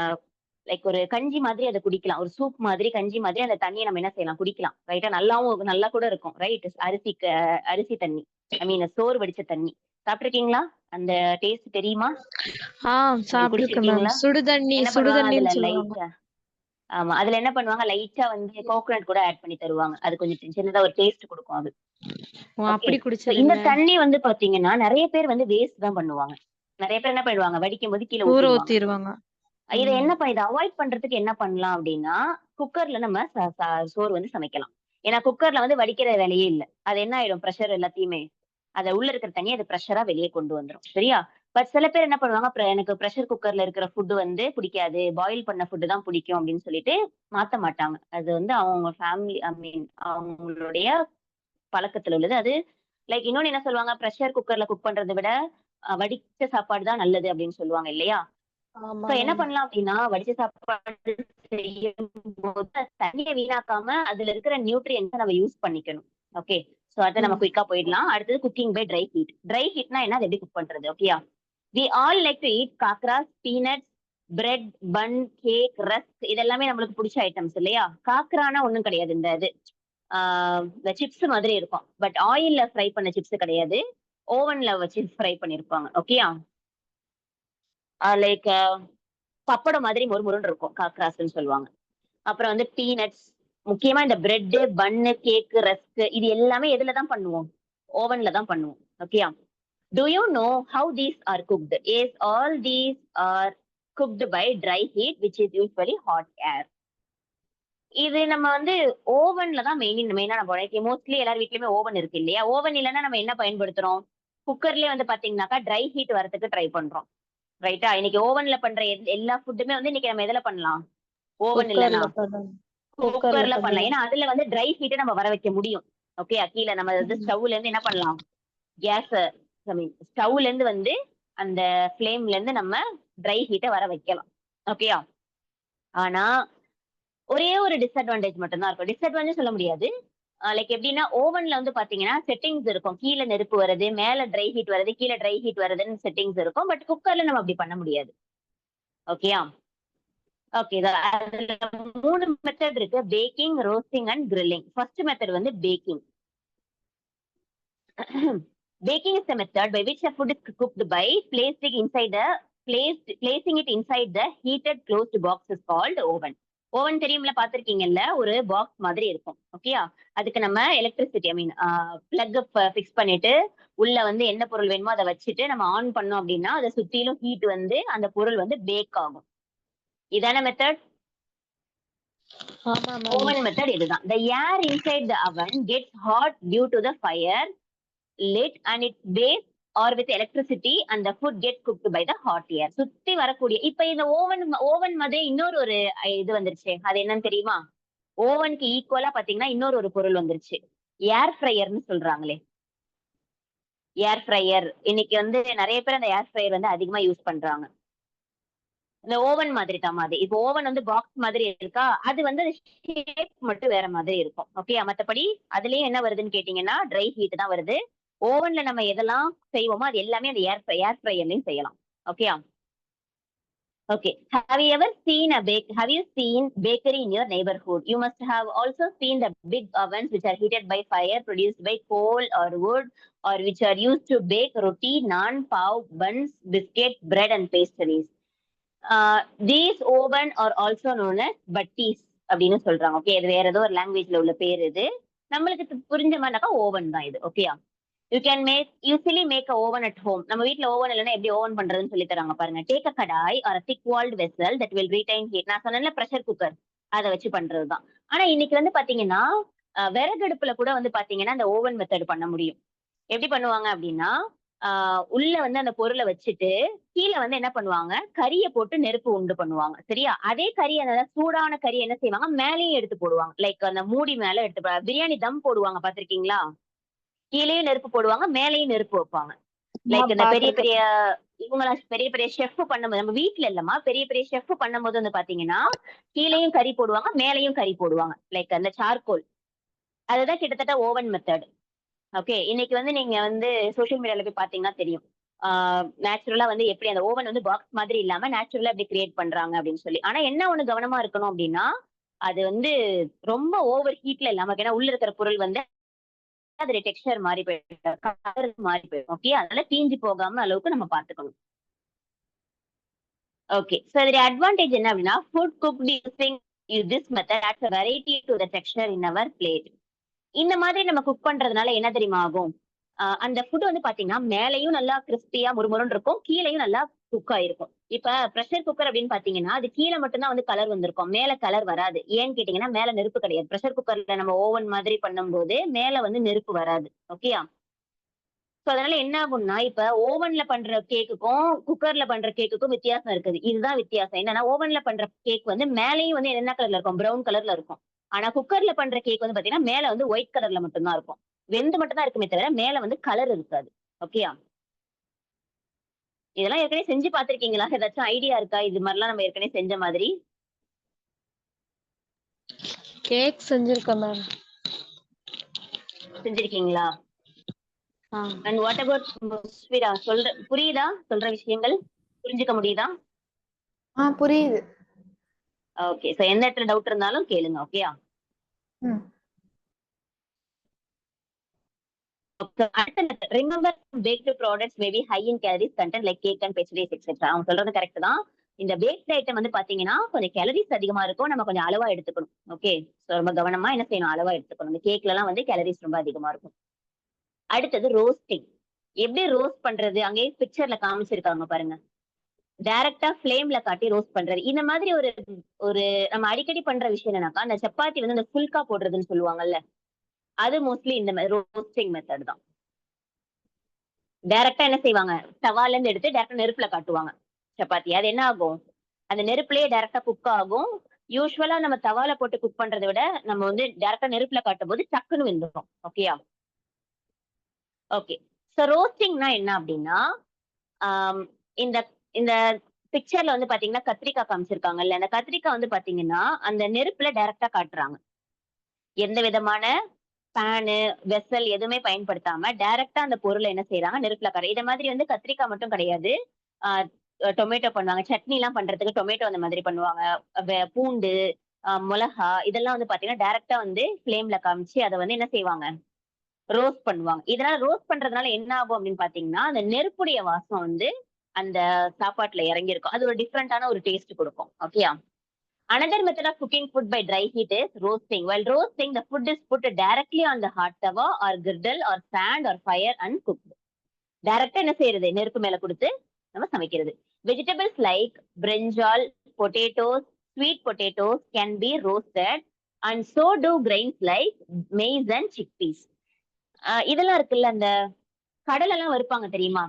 லைக் ஒரு கஞ்சி மாதிரி அதை குடிக்கலாம். ஒரு சூப் மாதிரி கஞ்சி மாதிரி அந்த தண்ணியை நம்ம என்ன செய்யலாம் குடிக்கலாம் ரைட்டா. நல்லா கூட இருக்கும் ரைட். அரிசி தண்ணி ஐ மீன் சோறு வடிச்ச தண்ணி சாப்பிட்டுருக்கீங்களா? அந்த டேஸ்ட் தெரியுமா? ஆமா அதுல என்ன பண்ணுவாங்க லைட்டா வந்து கோகோனட் கூட ஆட் பண்ணி தருவாங்க. அது கொஞ்சம் சின்னதா ஒரு டேஸ்ட் கொடுக்கும் அது. இந்த தண்ணி வந்து பாத்தீங்கன்னா நிறைய பேர் வந்து வேஸ்ட் தான் பண்ணுவாங்க. நிறைய பேர் என்ன பண்ணுவாங்க வடிக்கும் போது கீழே ஊத்திடுவாங்க. இதை இதை அவாய்ட் பண்றதுக்கு என்ன பண்ணலாம் அப்படின்னா குக்கர்ல நம்ம சோறு வந்து சமைக்கலாம். ஏன்னா குக்கர்ல வந்து வடிக்கிற வேலையே இல்லை. அது என்ன ஆயிடும் பிரஷர் எல்லாத்தையுமே அதை உள்ள இருக்கிற தண்ணி அது ப்ரெஷரா வெளியே கொண்டு வந்துடும் சரியா. பட் சில பேர் என்ன பண்ணுவாங்க எனக்கு ப்ரெஷர் குக்கர்ல இருக்கிற ஃபுட்டு வந்து பிடிக்காது பாயில் பண்ண ஃபுட்டு தான் பிடிக்கும் அப்படின்னு சொல்லிட்டு மாத்த மாட்டாங்க. அது வந்து அவங்க ஃபேமிலி ஐ மீன் அவங்களுடைய பழக்கத்துல உள்ளது. அது லைக் இன்னொன்னு என்ன சொல்லுவாங்க ப்ரெஷர் குக்கர்ல குக் பண்றதை விட வடிச்ச சாப்பாடு தான் நல்லது அப்படின்னு சொல்லுவாங்க இல்லையா. என்ன பண்ணலாம் அப்படின்னா வடிச்ச சாப்பாடு செய்யும் போது தண்ணியை வீணாக்காம அதுல இருக்கிற நியூட்ரியன்ஸை நம்ம யூஸ் பண்ணிக்கணும் ஓகே. சோ அதை நம்ம குயிக்கா போயிடலாம். அடுத்தது cooking by dry heat. Dry ஹீட்னா என்ன அது எப்படி குக் பண்றது ஓகேயா. We all like to eat khakhras peanuts bread bun cake rusk இதெல்லாமே நம்மளுக்கு பிடிச்ச ஐட்டம்ஸ் இல்லையா. காக்ரானா ஒண்ணும் கிடையாது இந்த சிப்ஸ் மாதிரி இருக்கும். பட் ஆயில்ல ஃப்ரை பண்ண சிப்ஸ் கிடையாது ஓவன்ல வச்சு ஃப்ரை பண்ணிருப்பாங்க ஓகேயா. லைக் பப்படம் மாதிரி முறுமுறுன்னு இருக்கும் காக்ராஸ்ன்னு சொல்லுவாங்க. அப்புறம் வந்து பீனட்ஸ் முக்கியமா இந்த பிரெட் பன்னு கேக் ரஸ்க் இது எல்லாமே எதுலதான் பண்ணுவோம் ஓவன்ல தான் பண்ணுவோம் ஓகேயா. Do you know how these are cooked? Yes all these are cooked by dry heat which is usually hot air. இது நம்ம வந்து ஓவன்ல தான் மெயினா நம்ம மோஸ்ட்லி எல்லார் வீட்லயுமே ஓவன் இருக்கு இல்லையா? ஓவன் இல்லன்னா நம்ம என்ன பயன்படுத்துறோம்? குக்கர்லயே வந்து பாத்தீங்கன்னாக்கா ட்ரை ஹீட் வரதுக்கு ட்ரை பண்றோம். ரைட்டா? இன்னைக்கு ஓவன்ல பண்ற எல்லா ஃபுட்டுமே வந்து இன்னைக்கு நம்ம எதுல பண்ணலாம்? ஓவன் இல்லன்னா குக்கர்ல பண்ணணும். குக்கர்ல குக்கர்ல பண்ணலாம். பண்ணணும். ஏன்னா அதுல வந்து ட்ரை ஹீட்ட நம்ம வர வைக்க முடியும். ஓகே. கீழ நம்ம வந்து ம். ஸ்டவ்ல இருந்து என்ன பண்ணலாம்? கேஸ ஐ மீன் ஸ்டவ்ல இருந்து வந்து அந்த ஃப்ளேம்ல இருந்து நம்ம ட்ரை ஹீட்ட வர வைக்கலாம். ஓகேயா? ஆனா ஒரே ஒரு டிஸ்அட்வான்டேஜ் மட்டும் தான் இருக்கும். டிஸ்அட்வான்டேஜ் சொல்ல முடியாது. லைக் எப்படின்னா, ஓவன்ல வந்து பாத்தீங்கன்னா, செட்டிங்ஸ் இருக்கும். கீழ நெருப்பு வருது, மேல ட்ரை ஹீட் வருது, கீழ ட்ரை ஹீட் வருதுன்னு செட்டிங்ஸ் இருக்கும். பட் குக்கர்ல நம்ம அப்படி பண்ண முடியாது. ஓகேயா? ஓகே. அதுல 3 மெத்தட் இருக்கு. Packing, roasting and grilling. First method வந்து packing. Baking is the method by which a food is cooked by placing it inside the heated closed box is called oven. Oven தெரியும்ல பாத்திருக்கீங்கல்ல ஒரு box மாதிரி இருக்கும் ஓகேயா அதுக்கு நம்ம electricity I mean plug fix பண்ணிட்டு உள்ள வந்து என்ன பொருள் வேணுமோ அதை வச்சுட்டு நம்ம ஆன் பண்ணோம் அப்படின்னா அதை சுத்திலும் ஹீட் வந்து அந்த பொருள் வந்து பேக் ஆகும் இதான மெத்தட் ஆமா மேம். ஓவன் மெத்தட் இதுதான் the air inside the oven gets hot due to the fire lit and its base or with electricity and the food gets cooked by the hot air. சுத்தி வரக்கூடிய இப்ப இந்த oven மாதிரி இன்னொரு ஒரு இது வந்துருச்சு அது என்னன்னு தெரியுமா ஓவனுக்கு ஈக்குவலா பாத்தீங்கன்னா இன்னொரு ஒரு பொருள் வந்துருச்சு ஏர் ஃப்ரையர்னு சொல்றாங்களே ஏர் ஃப்ரையர் இன்னைக்கு வந்து நிறைய பேர் அந்த ஏர் ஃப்ரையர் வந்து அதிகமா யூஸ் பண்றாங்க இந்த ஓவன் மாதிரி தான் மாதிரி இப்போ ஓவன் வந்து பாக்ஸ் மாதிரி இருக்கா அது வந்து ஷேப் மட்டும் வேற மாதிரி இருக்கும் ஓகே மத்தபடி அதுலயும் என்ன வருதுன்னு கேட்டீங்கன்னா ட்ரை ஹீட் தான் வருது ஓவன்ல நம்ம எதெல்லாம் செய்வோமோ அது எல்லாமே அந்த ஏர் ஃப்ரையர்லயும் செய்யலாம் okay Okay. Have you seen bakery in your neighborhood? You must have also seen the big ovens which are heated by fire, produced by coal or wood, or which are used to bake roti, naan, pav, buns, biscuits, bread, and pastries. These oven are also known as butties அப்படின்னு சொல்றாங்க okay இது வேற ஏதோ ஒரு லாங்குவேஜ்ல உள்ள பேர் இது நம்மளுக்கு புரிஞ்ச மாதிரினாக்கா ஓவன் தான் இது ஓகேயா you can usually make a oven at home நம்ம வீட்ல ஓவன் இல்லைன்னா எப்படி ஓவன் பண்றதுன்னு சொல்லி தராங்க பாருங்க take a kadai or thick walled vessel that will retain heat நான் சொன்னேன்ல ப்ரெஷர் குக்கர் அதை வச்சு பண்றதுதான் ஆனா இன்னைக்கு வந்து பாத்தீங்கன்னா விறகடுப்புல கூட வந்து பாத்தீங்கன்னா அந்த ஓவன் மெத்தட் பண்ண முடியும் எப்படி பண்ணுவாங்க அப்படின்னா உள்ள வந்து அந்த பொருளை வச்சுட்டு கீழே வந்து என்ன பண்ணுவாங்க கறியை போட்டு நெருப்பு உண்டு பண்ணுவாங்க சரியா அதே கறி அந்த சூடான கறி என்ன செய்வாங்க மேலேயும் எடுத்து போடுவாங்க லைக் அந்த மூடி மேல எடுத்து பிரியாணி தம் போடுவாங்க பாத்திருக்கீங்களா கீழேயும் நெருப்பு போடுவாங்க மேலேயும் நெருப்பு வைப்பாங்க லைக் இந்த பெரிய பெரிய இவங்கள பெரிய பெரிய ஷெஃப் பண்ணும்போது நம்ம வீட்டுல இல்லம்மா பெரிய பெரிய ஷெஃப் பண்ணும்போது வந்து பாத்தீங்கன்னா கீழேயும் கறி போடுவாங்க மேலேயும் கறி போடுவாங்க லைக் அந்த சார்கோல் அதுதான் கிட்டத்தட்ட ஓவன் மெத்தட் ஓகே இன்னைக்கு வந்து நீங்க வந்து சோசியல் மீடியால போய் பாத்தீங்கன்னா தெரியும் நேச்சுரலா வந்து எப்படி அந்த ஓவன் வந்து பாக்ஸ் மாதிரி இல்லாம நேச்சுரலா எப்படி கிரியேட் பண்றாங்க அப்படின்னு சொல்லி ஆனா என்ன ஒண்ணு கவனமா இருக்கணும் அப்படின்னா அது வந்து ரொம்ப ஓவர் ஹீட்ல இல்லாம ஏன்னா உள்ள இருக்கிற பொருள் வந்து அது டெக்ஸ்டர் மாறி போயிடும் கலர் மாறி போயிடும் ஓகே அதனால தீஞ்சு போகாம அளவுக்கு நம்ம பாத்துக்கணும் ஓகே சோ இதோட அட்வான்டேஜ் என்ன அப்படின்னா food cooked using this method adds a variety to the texture in our plate இந்த மாதிரி நம்ம குக் பண்றதுனால என்ன தெரியுமா ஆகும் அந்த ஃபுட் வந்து பாத்தீங்கன்னா மேலையும் நல்லா கிறிஸ்பியா முறுமுறுன்னு இருக்கும் கீழையும் நல்லா குக் ஆயிருக்கும் இப்ப ப்ரெஷர் குக்கர் அப்படின்னு பாத்தீங்கன்னா அது கீழே மட்டும்தான் வந்து கலர் வந்திருக்கும் மேல கலர் வராது ஏன்னு கேட்டீங்கன்னா மேல நெருப்பு கிடையாது ப்ரெஷர் குக்கர்ல நம்ம ஓவன் மாதிரி பண்ணும்போது மேல வந்து நெருப்பு வராது ஓகேயா சோ அதனால என்ன ஆகும்னா இப்ப ஓவன்ல பண்ற கேக்குக்கும் குக்கர்ல பண்ற கேக்குக்கும் வித்தியாசம் இருக்குது இதுதான் வித்தியாசம் என்னன்னா ஓவன்ல பண்ற கேக் வந்து மேலையும் வந்து என்ன கலர்ல இருக்கும் பிரவுன் கலர்ல இருக்கும் ஆனா குக்கர்ல பண்ற கேக் வந்து பாத்தீங்கன்னா மேல வந்து ஒயிட் கலர்ல மட்டும்தான் இருக்கும் வெந்து மட்டும் தான் இருக்குமே தவிர மேல வந்து கலர் இருக்காது ஓகேயா இதெல்லாம் ஏற்கனவே செஞ்சு பாத்திருக்கீங்களா ஏதாச்சும் ஐடியா இருக்கா இது மாதிரிலாம் நம்ம ஏற்கனவே செஞ்ச மாதிரி கேக் செஞ்சிருக்கேன் மேம். செஞ்சிருக்கீங்களா அண்ட் வாட் அபவுட் முஸ்பிரா புரியுதா சொல்ற விஷயங்கள் புரிஞ்சுக்க முடியுதா புரியுது. ஓகே சோ எந்த இடத்துல டவுட் இருந்தாலும் கேளுங்க ஓகேயா remember baked products may be high in calories content like cake and pastries etc அவங்க சொல்றது கரெக்ட் தான் இந்த பேக்ட் ஐட்டம் வந்து பாத்தீங்கன்னா கொஞ்சம் கேலரிஸ் அதிகமா இருக்கும் நம்ம கொஞ்சம் அளவா எடுத்துக்கணும் ஓகே ரொம்ப கவனமா என்ன செய்யணும் அளவா எடுத்துக்கணும் இந்த கேக்ல எல்லாம் வந்து கேலரிஸ் ரொம்ப அதிகமா இருக்கும் அடுத்தது ரோஸ்டிங் எப்படி ரோஸ்ட் பண்றது அங்கேயே பிக்சர்ல காமிச்சிருக்காங்க பாருங்க டைரக்டா ஃபிளேம்ல காட்டி ரோஸ்ட் பண்றது. இந்த மாதிரி ஒரு ஒரு நம்ம அடிக்கடி பண்ற விஷயம் என்னன்னாக்கா, அந்த சப்பாத்தி வந்து அந்த ஃபுல்கா போடுறதுன்னு சொல்லுவாங்கல்ல. அது மோஸ்ட்லி இந்த மாதிரி ரோஸ்டிங் மெத்தட் தான். டைரக்டா என்ன செய்வாங்க? தவால இருந்து எடுத்து டைரக்டா நெருப்புல காட்டுவாங்க சப்பாத்தி. அது என்ன ஆகும்? அந்த நெருப்புலயே டைரக்டா குக் ஆகும். யூசுவலா நம்ம தவால போட்டு குக் பண்றத விட, நம்ம வந்து டைரக்டா நெருப்புல காட்டும்போது டக்குன்னு வெந்துரும். ஓகேயா? ஓகே. சோ ரோஸ்டிங்னா என்ன அப்டின்னா, ஆம் இந்த இந்த பிக்சர்ல வந்து பாத்தீங்கன்னா, கத்திரிக்காய் காமிச்சிருக்காங்கல்ல. அந்த கத்திரிக்காய் வந்து பாத்தீங்கன்னா, அந்த நெருப்புல டைரக்டா காட்டுறாங்க. எந்த விதமான பேனு, வெசல் எதுவுமே பயன்படுத்தாம டைரக்ட்டா அந்த பொருள என்ன செய்றாங்க, நெருப்புல இத மாதிரி வந்து கத்திரிக்காய் மட்டும் கிடையாது. ஆ டொமேட்டோ பண்ணுவாங்க. சட்னிலாம் பண்றதுக்கு டொமேட்டோ அந்த மாதிரி பண்ணுவாங்க. பூண்டு, மொளகா இதெல்லாம் வந்து பார்த்தீங்கன்னா, டைரக்ட்டா வந்து ஃப்ளேம்ல காமிச்சு அத வந்து என்ன செய்வாங்க, ரோஸ்ட் பண்ணுவாங்க. இதனால ரோஸ்ட் பண்றதுனால என்ன ஆகும் அப்படின்னு பார்த்தீங்கன்னா, அந்த நெருப்புடைய வாசம் வந்து அந்த சாப்பாட்டுல இறங்கியிருக்கும். அது ஒரு டிஃபரண்டான ஒரு டேஸ்ட் குடுக்கும். ஓகேயா? Another method of cooking food by dry heat is roasting. While roasting, the food is put directly on the hot tawa or griddle or sand or fire and cooked. டைரக்டா என்ன செய்யறது? நெருப்பு மேல குடுத்து நம்ம சமைக்கிறது. Vegetables like brinjal, potatoes, sweet potatoes can be roasted and so do grains like maize and chickpeas. இதெல்லாம் இருக்குல்ல, அந்த கடலைலாம் வறுப்பாங்க தெரியுமா?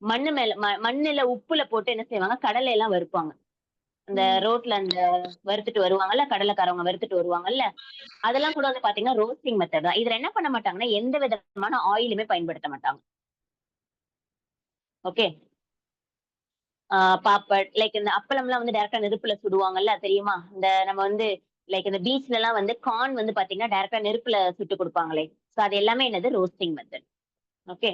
மண்ணு மேல மண்ணுல உப்புல போட்டு என்ன செய்வாங்க? கடலை எல்லாம் வறுப்பாங்க. அந்த ரோட்ல அந்த வறுத்துட்டு வருவாங்கல்ல, கடலைக்காரவங்க வறுத்துட்டு வருவாங்கல்ல, அதெல்லாம் கூட வந்து பாத்தீங்கன்னா ரோஸ்டிங் மெத்தட் தான். இதுல என்ன பண்ண மாட்டாங்கன்னா, எந்த விதமான ஆயிலுமே பயன்படுத்த மாட்டாங்க. ஓகே. பாப்பட் லைக் இந்த அப்பளம்லாம் வந்து டைரக்ட்டா நெருப்புல சுடுவாங்கல்ல தெரியுமா? இந்த நம்ம வந்து லைக் இந்த பீச்லலாம் வந்து கார்ன் வந்து பாத்தீங்கன்னா, டைரக்ட்டா நெருப்புல சுட்டு குடுப்பாங்களே. சோ அது எல்லாமே என்னது? Roasting method. ஓகே.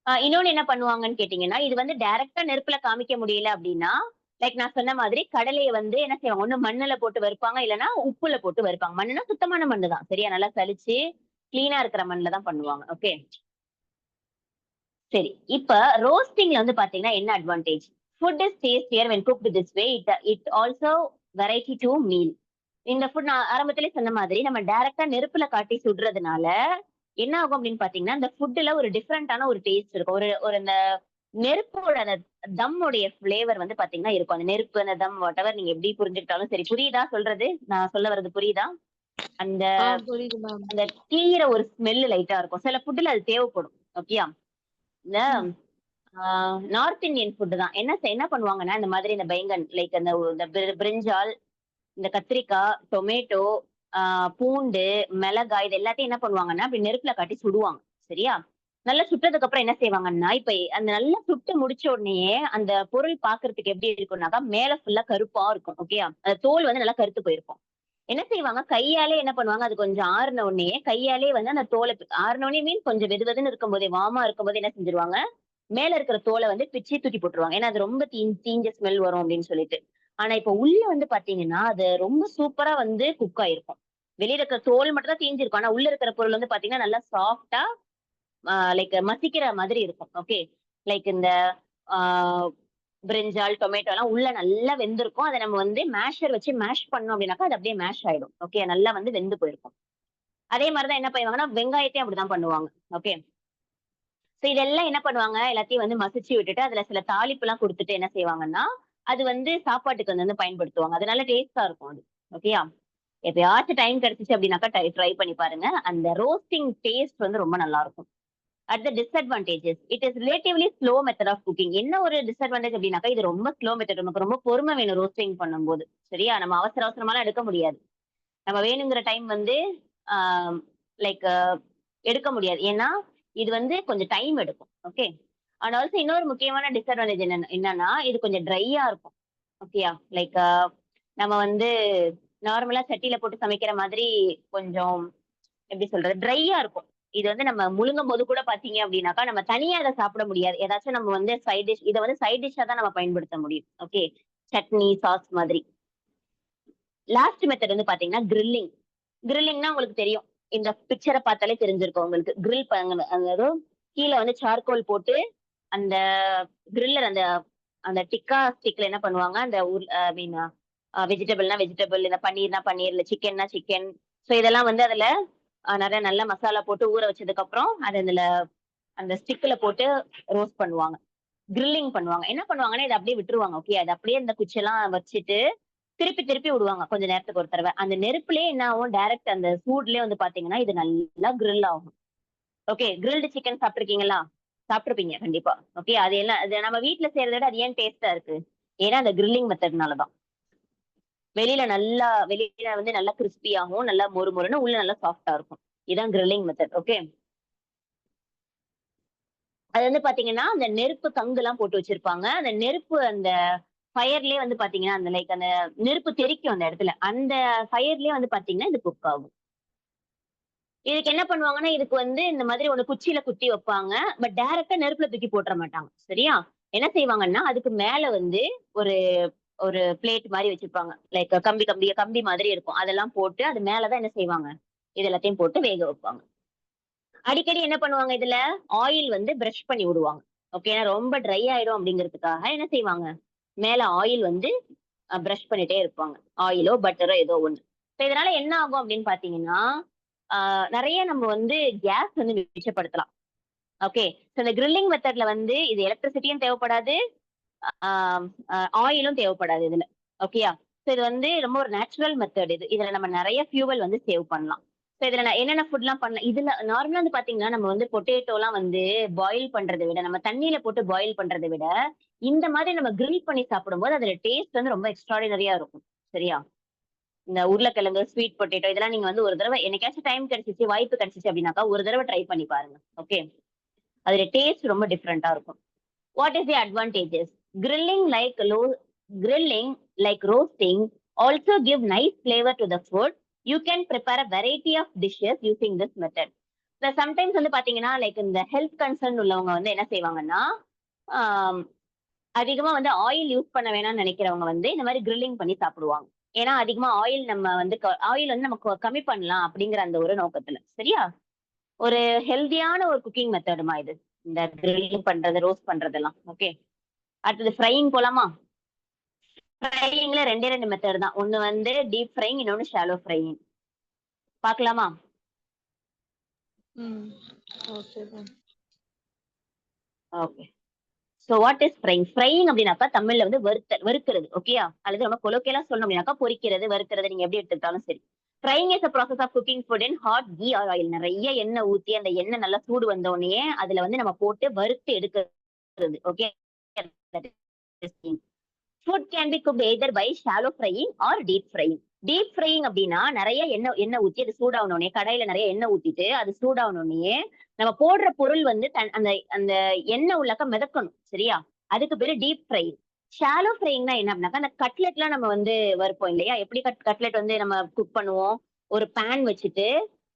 இன்னொன்னு என்ன பண்ணுவாங்கன்னு கேட்டீங்கன்னா, இது வந்து டைரக்ட்டா நெருப்புல காமிக்க முடியல அப்டின்னா, லைக் நான் சொன்ன மாதிரி கடலைய வந்து என்ன செய்வாங்க, ஒண்ணு மண்ணுல போட்டு வறுப்பாங்க, இல்லன்னா உப்புல போட்டு வறுப்பாங்க. மண்ணுனா சுத்தமான மண்ணு தான். சரியா? நல்லா சலிச்சு, கிளீனா இருக்கிற மண்ணுல தான் பண்ணுவாங்க. ஓகே. சரி. இப்ப ரோஸ்டிங்ல வந்து பாத்தீங்கன்னா என்ன advantage? Food is tastier when cooked this way. It also variety to meal. இந்த ஃபுட் நான் ஆரம்பத்திலேயே சொன்ன மாதிரி நம்ம டைரக்ட்டா நெருப்புல காட்டி சுடுறதுனால, என்ன ஆகும் அப்படின்னு பார்த்தீங்கன்னா, அந்த ஃபுட்ல ஒரு டிஃபரண்டான ஒரு டேஸ்ட் இருக்கும். ஒரு ஒரு அந்த நெருப்போட அந்த தம்முடைய ஃப்ளேவர் வந்து பார்த்தீங்கன்னா இருக்கும். அந்த நெருப்பு, அந்த தம் வாட்டெவர் நீங்க எப்படி புரிஞ்சுக்கிட்டாலும் சரி. புரியுதா சொல்றது? நான் சொல்ல வர்றது புரியுதா? அந்த புரியுது மேம். அந்த தீயிற ஒரு ஸ்மெல் லைட்டா இருக்கும். சில ஃபுட்ல அது தேவைப்படும். ஓகேயா? இந்த ஆ நார்த் இந்தியன் ஃபுட் தான். என்ன பண்ணுவாங்கன்னா, இந்த மாதிரி இந்த பேங்கன் லைக் அந்த இந்த பிரிஞ்சால், இந்த கத்திரிக்காய், டொமேட்டோ, ஆ பூண்டு, மிளகாய் இது எல்லாத்தையும் என்ன பண்ணுவாங்கன்னா, அப்படி நெருப்புல காட்டி சுடுவாங்க. சரியா? நல்லா சுட்டதுக்கு அப்புறம் என்ன செய்வாங்கன்னா, இப்ப அந்த நல்லா சுட்டு முடிச்ச உடனேயே அந்த பொருள் பார்க்கறதுக்கு எப்படி இருக்கும்னாக்கா, மேல ஃபுல்லா கருப்பா இருக்கும். ஓகேயா? அந்த தோல் வந்து நல்லா கருத்து போயிருக்கும். என்ன செய்வாங்க, கையாலே என்ன பண்ணுவாங்க, அது கொஞ்சம் ஆறுன உடனேயே கையாலே வந்து அந்த தோல ஆறுன உடனே மீன் கொஞ்சம் வெதுவெதுன்னு இருக்கும்போதே, வார்மா இருக்கும்போதே என்ன செஞ்சுருவாங்க, மேல இருக்கிற தோல வந்து பிச்சு தூக்கி போட்டுருவாங்க. ஏன்னா அது ரொம்ப தீஞ்ச ஸ்மெல் வரும் அப்படின்னு சொல்லிட்டு. ஆனா இப்ப உள்ள வந்து பாத்தீங்கன்னா, அது ரொம்ப சூப்பரா வந்து குக் ஆயிருக்கும். வெளியில இருக்கிற தோல் மட்டும் தான் தீஞ்சிருக்கும். ஆனா உள்ள இருக்கிற பொருள் வந்து பாத்தீங்கன்னா, நல்லா சாஃப்ட்டா லைக் மசிக்கிற மாதிரி இருக்கும். ஓகே. லைக் இந்த ஆ பிரிஞ்சால், டொமேட்டோலாம் உள்ள நல்லா வெந்திருக்கும். அத நம்ம வந்து மேஷர் வச்சு மேஷ் பண்ணோம் அப்படின்னாக்கா, அது அப்படியே மேஷ் ஆயிடும். ஓகே. நல்லா வந்து வெந்து போயிருக்கும். அதே மாரி தான் என்ன பண்ணுவாங்கன்னா, வெங்காயத்தையும் அப்படிதான் பண்ணுவாங்க. ஓகே. சோ இதெல்லாம் என்ன பண்ணுவாங்க, எல்லாத்தையும் வந்து மசிச்சு விட்டுட்டு, அதுல சில தாளிப்புலாம் குடுத்துட்டு என்ன செய்வாங்கன்னா, அது வந்து சாப்பாட்டுக்கு வந்து பயன்படுத்துவாங்க. அதனால டேஸ்ட்டா இருக்கும் அது. ஓகேயா? எப்பயாச்சும் டைம் கிடைச்சுச்சு அப்படின்னாக்கா ட்ரை பண்ணி பாருங்க. அந்த ரோஸ்டிங் டேஸ்ட் வந்து ரொம்ப நல்லா இருக்கும். At the disadvantages it is relatively slow method of cooking. என்ன ஒரு டிஸ்அட்வான்டேஜ் அப்படின்னாக்கா, இது ரொம்ப ஸ்லோ மெத்தட். நமக்கு ரொம்ப பொறுமை வேணும் ரோஸ்டிங் பண்ணும்போது. சரியா? நம்ம அவசர அவசரமாலாம் எடுக்க முடியாது. நம்ம வேணுங்கிற டைம் வந்து ஆ லைக் எடுக்க முடியாது. ஏன்னா, இது வந்து கொஞ்சம் டைம் எடுக்கும். ஓகே. அண்ட் ஆல்சோ இன்னொரு முக்கியமான டிஸ்அட்வான்டேஜ் என்னன்னா, இது கொஞ்சம் ட்ரையா இருக்கும். ஓகேயா? லைக் நம்ம வந்து நார்மலா சட்டியில போட்டு சமைக்கிற மாதிரி கொஞ்சம் எப்படி சொல்றது? ட்ரையா இருக்கும். இது வந்து நம்ம முழுங்கும்போது கூட பார்த்தீங்க அப்படின்னாக்கா, நம்ம தனியா இத சாப்பிட முடியாது. ஏதாச்சும் நம்ம வந்து சைட் டிஷ் இத வந்து சைட் டிஷ்ஷா தான் நம்ம பயன்படுத்த முடியும். ஓகே. சட்னி, சாஸ் மாதிரி. லாஸ்ட் மெத்தட் வந்து பார்த்தீங்கன்னா, கிரில்லிங். கிரில்லிங்னா உங்களுக்கு தெரியும். இந்த பிக்சர பார்த்தாலே தெரிஞ்சிருக்கும் உங்களுக்கு. கிரில் பண்ண அதாவது கீழ வந்து சார்கோல் போட்டு, அந்த கிரில்லர் அந்த அந்த டிக்கா ஸ்டிக்ல என்ன பண்ணுவாங்க, அந்த ஐ மீன் வெஜிடபிள்னா வெஜிடபிள், இல்ல பன்னீர்னா பன்னீர், இல்ல சிக்கன்னா சிக்கன். சோ இதெல்லாம் வந்து அதுல நெறைய நல்ல மசாலா போட்டு ஊற வச்சதுக்கு அப்புறம், அது அதுல அந்த ஸ்டிக்ல போட்டு ரோஸ்ட் பண்ணுவாங்க, கிரில்லிங் பண்ணுவாங்க. என்ன பண்ணுவாங்கன்னா இதை அப்படியே விட்டுருவாங்க. ஓகே, அது அப்படியே இந்த குச்செல்லாம் வச்சுட்டு திருப்பி திருப்பி விடுவாங்க கொஞ்ச நேரத்துக்கு ஒரு தடவை. அந்த நெருப்புலயே என்ன ஆகும், டைரக்ட் அந்த சூட்லயே வந்து பாத்தீங்கன்னா இது நல்லா கிரில் ஆகும். ஓகே, கிரில்டு சிக்கன் சாப்பிட்டுருக்கீங்களா? சாப்பிட்டுருப்பீங்க கண்டிப்பா. ஓகே, அது எல்லாம் அது நம்ம வீட்ல செய்யறத விட அது ஏன் டேஸ்டா இருக்கு? ஏன்னா அந்த கிரில்லிங் மெத்தட்னாலதான். வெளியில வந்து நல்லா கிறிஸ்பியாகவும் நல்லா மொறு மொறுன்னு, உள்ள நல்லா சாஃப்டா இருக்கும். இதான் கிரில்லிங் மெத்தட். ஓகே, அது வந்து பாத்தீங்கன்னா அந்த நெருப்பு கங்கு எல்லாம் போட்டு வச்சிருப்பாங்க. அந்த நெருப்பு அந்த ஃபயர்லயே வந்து பாத்தீங்கன்னா அந்த லைக் அந்த நெருப்பு தெறிக்கும் அந்த இடத்துல. அந்த ஃபயர்லயே வந்து பாத்தீங்கன்னா இது குக் ஆகும். இதுக்கு என்ன பண்ணுவாங்கன்னா, இதுக்கு வந்து இந்த மாதிரி ஒண்ணு குச்சியில குத்தி வைப்பாங்க. பட் டைரக்ட்டா நெருப்புல தூக்கி போட்டுற மாட்டாங்க. சரியா? என்ன செய்வாங்கன்னா, அதுக்கு மேல வந்து ஒரு ஒரு பிளேட் மாரி வச்சிருப்பாங்க. லைக் கம்பி மாதிரி இருக்கும். அதெல்லாம் போட்டு அது மேல தான் என்ன செய்வாங்க? இது எல்லாத்தையும் போட்டு வேக வைப்பாங்க. அடிக்கடி என்ன பண்ணுவாங்க இதுல? ஆயில் வந்து பிரஷ் பண்ணி விடுவாங்க. ஓகே, ஏன்னா ரொம்ப ட்ரை ஆயிடும் அப்படிங்கிறதுக்காக என்ன செய்வாங்க? மேல ஆயில் வந்து பிரஷ் பண்ணிட்டே இருப்பாங்க. ஆயிலோ, பட்டரோ ஏதோ ஒண்ணு. இப்ப இதனால என்ன ஆகும் அப்படின்னு பாத்தீங்கன்னா, நெறைய நம்ம வந்து கேஸ் வந்து மிச்சப்படுத்தலாம். ஓகே. சோ இந்த கிரில்லிங் மெத்தட்ல வந்து இது எலக்ட்ரிசிட்டியும் தேவைப்படாது, ஆஹ் ஆயிலும் தேவைப்படாது இதுல. ஓகேயா? சோ இது வந்து ரொம்ப ஒரு நேச்சுரல் மெத்தட் இது. இதுல நம்ம நெறைய ஃபியூவல் வந்து சேவ் பண்ணலாம். சோ இதுல நான் என்னென்ன ஃபுட்லாம் பண்ணலாம்? இதுல நார்மலா வந்து பாத்தீங்கன்னா, நம்ம வந்து பொட்டேட்டோலாம் வந்து பாயில் பண்றத விட, நம்ம தண்ணீல போட்டு பாயில் பண்றத விட, இந்த மாதிரி நம்ம கிரில் பண்ணி சாப்பிடும்போது அதோட டேஸ்ட் வந்து ரொம்ப எக்ஸ்ட்ராடினரியா இருக்கும். சரியா? இந்த உருளைக்கிழங்கு, ஸ்வீட் பொட்டேட்டோ இதெல்லாம் நீங்க வந்து ஒரு தடவை என்னைக்காச்சும் டைம் கிடைச்சிச்சு, வாய்ப்பு கிடைச்சிச்சு அப்படின்னாக்கா ஒரு தடவை ட்ரை பண்ணி பாருங்க. ஓகே, அதோட டேஸ்ட் ரொம்ப டிஃப்ரெண்டா இருக்கும். What is the advantages? Grilling like low grilling like roasting also give nice flavour to the food. You can prepare a variety of dishes using this method. Sometimes வந்து பாத்தீங்கன்னா like இந்த health concern உள்ளவங்க வந்து என்ன செய்வாங்கன்னா, ஆஹ் அதிகமா வந்து oil use பண்ண வேணாம்னு நினைக்கிறவங்க வந்து இந்த மாதிரி கிரில்லிங் பண்ணி சாப்பிடுவாங்க. ஏன்னா அதிகமா ஆயில் நம்ம வந்து ஆயில் வந்து நம்ம கம்மி பண்ணலாம் அப்படிங்கிற அந்த ஒரு நோக்கத்துல. சரியா? ஒரு ஹெல்தியான ஒரு குக்கிங் மெத்தடுமா இது, இந்த கிரில்லிங் பண்றது, ரோஸ்ட் பண்றதெல்லாம். ஓகே, அடுத்தது ஃப்ரையிங் போலாமா? ஃப்ரையிங்ல ரெண்டு மெத்தட் தான். ஒண்ணு வந்து டீப் ஃப்ரையிங், இன்னொன்னு ஷாலோ ஃப்ரையிங். பார்க்கலாமா? Okay ma'am. Okay, so what is frying? Frying அப்படின்னாக்கா தமிழ்ல வந்து வறுக்கிறது. ஓகேயா? அல்லது நம்ம கொலோக்கியலா சொல்லணும் அப்படின்னாக்கா பொரிக்கிறது, வறுக்கிறது, நீங்க எப்படி எடுத்துக்கிட்டாலும் சரி. Frying is a process of cooking food in hot ghee or oil. நிறைய எண்ணெய் ஊத்தி அந்த எண்ணெய் நல்லா சூடு வந்த உடனே அதுல வந்து நம்ம போட்டு வறுத்து எடுக்கிறது. Okay, food can be cooked either by shallow frying or deep frying. Deep frying அப்படின்னா நிறைய எண்ணெய் ஊத்தி அது சூடாகணுன்னே, கடையில நிறைய எண்ணெய் ஊத்திட்டு அது சூடாகணுன்னே நம்ம போடுற பொருள் வந்து அந்த அந்த எண்ணெய் உள்ளாக்க மிதக்கணும். சரியா? அதுக்கு பேரு டீப் ஃப்ரை. ஷாலோ ஃப்ரைங்னா என்ன அப்படின்னாக்கா, அந்த கட்லெட்லாம் நம்ம வந்து வறுப்போம் இல்லையா? எப்படி கட்லெட் வந்து நம்ம குக் பண்ணுவோம்? ஒரு பேன் வச்சுட்டு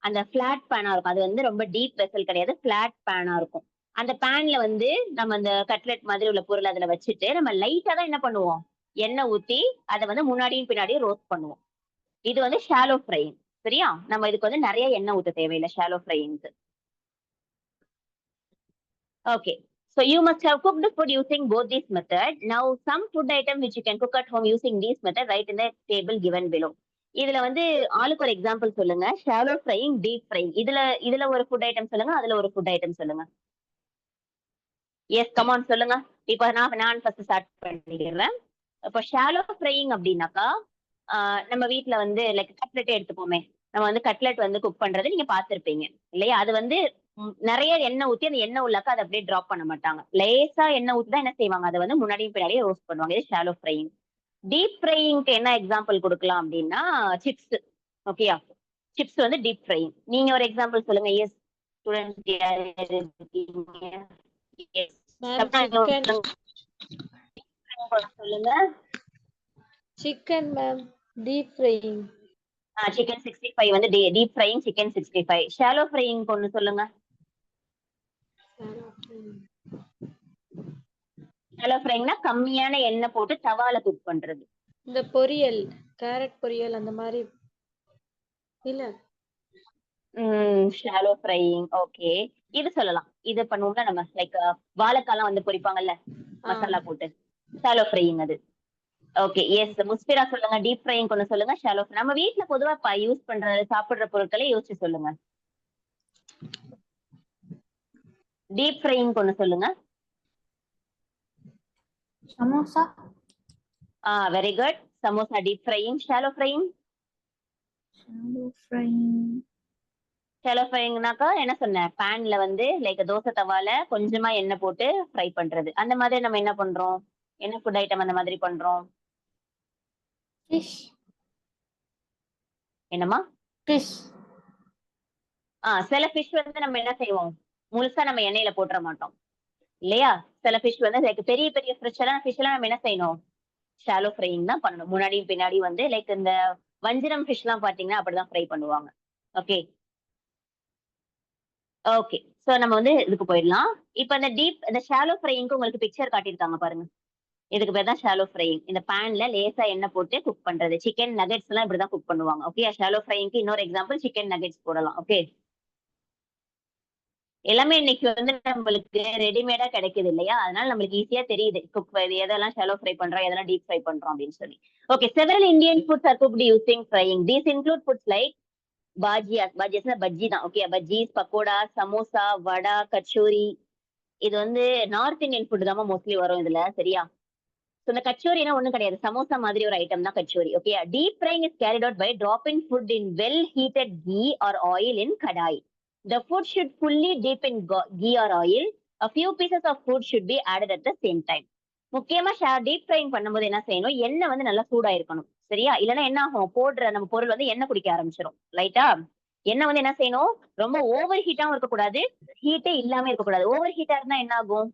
அந்த பிளாட் பேனா இருக்கும். அது வந்து ரொம்ப டீப் வெசல் கிடையாது, பிளாட் பேனா இருக்கும். அந்த பேன்ல வந்து நம்ம அந்த கட்லெட் மாதிரி உள்ள பொருள் அதுல வச்சுட்டு நம்ம லைட்டா தான் என்ன பண்ணுவோம்? எண்ணெய் ஊத்தி அதை வந்து முன்னாடியும் பின்னாடியும் ரோஸ்ட் பண்ணுவோம். இது வந்து ஷாலோ ஃப்ரையிங். சரியா? நம்ம இதுக்கு வந்து நிறைய எண்ணெய் ஊத்த தேவையில்லை shallow ஃப்ரையிங்க்கு. Okay. So you must have cooked food using both these methods. Now some food item which you can cook at home using these method, write in the table given below. இதுல வந்து ஆளுக்கு ஒரு example சொல்லுங்க. Shallow frying, deep frying. இதுல ஒரு food item சொல்லுங்க, அதுல ஒரு ஃபுட் ஐட்டம் சொல்லுங்க. எஸ், கமான் சொல்லுங்க. இப்போ நான் ஃபர்ஸ்ட் ஸ்டார்ட் பண்ணிடுறேன். இப்போ ஷாலோ ஃப்ரையிங் அப்படின்னாக்கா, நம்ம வீட்ல வந்து லைக் கட்லெட்டே எடுத்துப்போமே. நம்ம வந்து கட்லெட் வந்து குக் பண்றது நீங்க பார்த்திருப்பீங்க இல்லையா? அது வந்து நிறைய எண்ணெய் ஊத்தி அந்த எண்ணெய் உள்ளாக்க அதை அப்படியே டிராப் பண்ண மாட்டாங்க. லேசா எண்ணெய் ஊத்தி தான் என்ன செய்வாங்க? அதை வந்து முன்னாடியும் பின்னாடியே ரோஸ்ட் பண்ணுவாங்க. இது ஷாலோ ஃப்ரையிங். டீப் ஃப்ரையிங்க்கு என்ன எக்ஸாம்பிள் கொடுக்கலாம் அப்படின்னா சிப்ஸ். ஓகேயா? சிப்ஸ் வந்து டீப் ஃப்ரையிங். நீங்க ஒரு எக்ஸாம்பிள் சொல்லுங்க. Yes student ma'am chicken. சொல்லுங்க. Chicken ma'am, deep frying. Chicken 65 வந்து deep frying, chicken 65. Shallow frying ஒன்னு சொல்லுங்க. ஷாலோ ஃப்ரையிங்னா கம்மியான எண்ணெய் போட்டு தவால குக் பண்றது. இந்த பொரியல், கேரட் பொரியல் அந்த மாதிரி இல்ல. Shallow frying. ஓகே, இது சொல்லலாம். இது பண்ணுவோம்ல நம்ம லைக் வாழைக்காலாம் வந்து பொரிப்பாங்கல்ல மசாலா போட்டு, ஷாலோ ஃப்ரையிங் அது. ஓகே, எஸ் முஸ்பிரா சொல்லுங்க. டீப் ஃப்ரையிங் ஒன்னு சொல்லுங்க. ஷாலோ நம்ம வீட்ல பொதுவா யூஸ் பண்ற சாப்பிடுற பொருட்களை யோசிச்சு சொல்லுங்க. டீப் ஃப்ரையிங் ஒண்ணு சொல்லுங்க. Samosa. Very good. Samosa deep frying. Shallow frying. Shallow frying. Shallow ஃப்ரையிங்னாக்கா என்ன சொன்னேன், பேன்ல வந்து லைக் தோசை தவால கொஞ்சமா எண்ணெய் போட்டு ஃப்ரை பண்றது. அந்த மாதிரி நம்ம என்ன பண்றோம், என்ன ஃபுட் ஐட்டம் அந்த மாதிரி பண்றோம்? ஃபிஷ். என்னம்மா? ஃபிஷ். சில ஃபிஷ் வந்து நம்ம என்ன செய்வோம், முழுசா நம்ம எண்ணெயில போட்டுற மாட்டோம் இல்லையா? சில ஃபிஷ் வந்து லைக் பெரிய பெரிய ஃபிஷ் எல்லாம் நம்ம என்ன செய்யணும், ஷாலோ ஃப்ரையிங் தான் பண்ணணும். முன்னாடியும் பின்னாடி வந்து லைக் இந்த வஞ்சிரம் ஃபிஷ் எல்லாம் பாத்தீங்கன்னா அப்படிதான் ஃப்ரை பண்ணுவாங்க. Okay okay. சோ நம்ம வந்து இதுக்கு போயிடலாம். இப்ப இந்த ஷாலோ ஃப்ரையிங்க்கு உங்களுக்கு பிக்சர் காட்டியிருக்காங்க பாருங்க. இதுக்கு பேர் தான் ஷாலோ ஃப்ரையிங். இந்த பேன்ல லேசா எண்ணெய் போட்டு குக் பண்றது. சிக்கன் நகெட்ஸ் எல்லாம் இப்படிதான் குக் பண்ணுவாங்க. ஓகே, ஷாலோ ஃப்ரையிங்க்கு இன்னொரு எக்ஸாம்பிள் சிக்கன் நகெட்ஸ் போடலாம். ஓகே, எல்லாமே இன்னைக்கு வந்து நம்மளுக்கு ரெடிமேடா கிடைக்குது இல்லையா? அதனால நம்மளுக்கு ஈஸியா தெரியுது குக் எதெல்லாம் ஷாலோ ஃப்ரை பண்றோம், எதெல்லாம் டீப் ஃப்ரை பண்றோம் அப்படின்னு சொல்லி. Okay, several Indian foods are cooked using frying. These include foods like பாஜியாஸ்னா பஜ்ஜி தான். ஓகே, பஜ்ஜீஸ், பக்கோடா, சமோசா, வடா, கச்சோரி. இது வந்து நார்த் இந்தியன் ஃபுட் தான் மோஸ்ட்லி வரும் இதுல, சரியா? So இந்த கச்சோரினா ஒண்ணும் கிடையாது, சமோசா மாதிரி ஒரு ஐட்டம் தான் kachori. Okay, deep frying is carried out by dropping food in well heated ghee or oil in kadai. The food should fully dip in ghee or oil. A few pieces of food should be added at the same time. முக்கியமா deep frying பண்ணும்போது என்ன செய்யணும், எண்ணெய் வந்து நல்லா சூடா இருக்கணும், சரியா? இல்லைன்னா என்ன ஆகும், போடுற நம்ம பொருள் வந்து எண்ணெய் குடிக்க ஆரம்பிச்சிடும். லைட்டா எண்ணெய் வந்து என்ன செய்யணும், ரொம்ப ஓவர் ஹீட்டாவும் இருக்கக்கூடாது, ஹீட்டே இல்லாம இருக்கக்கூடாது. ஓவர் ஹீட்டா இருந்தா என்ன ஆகும்,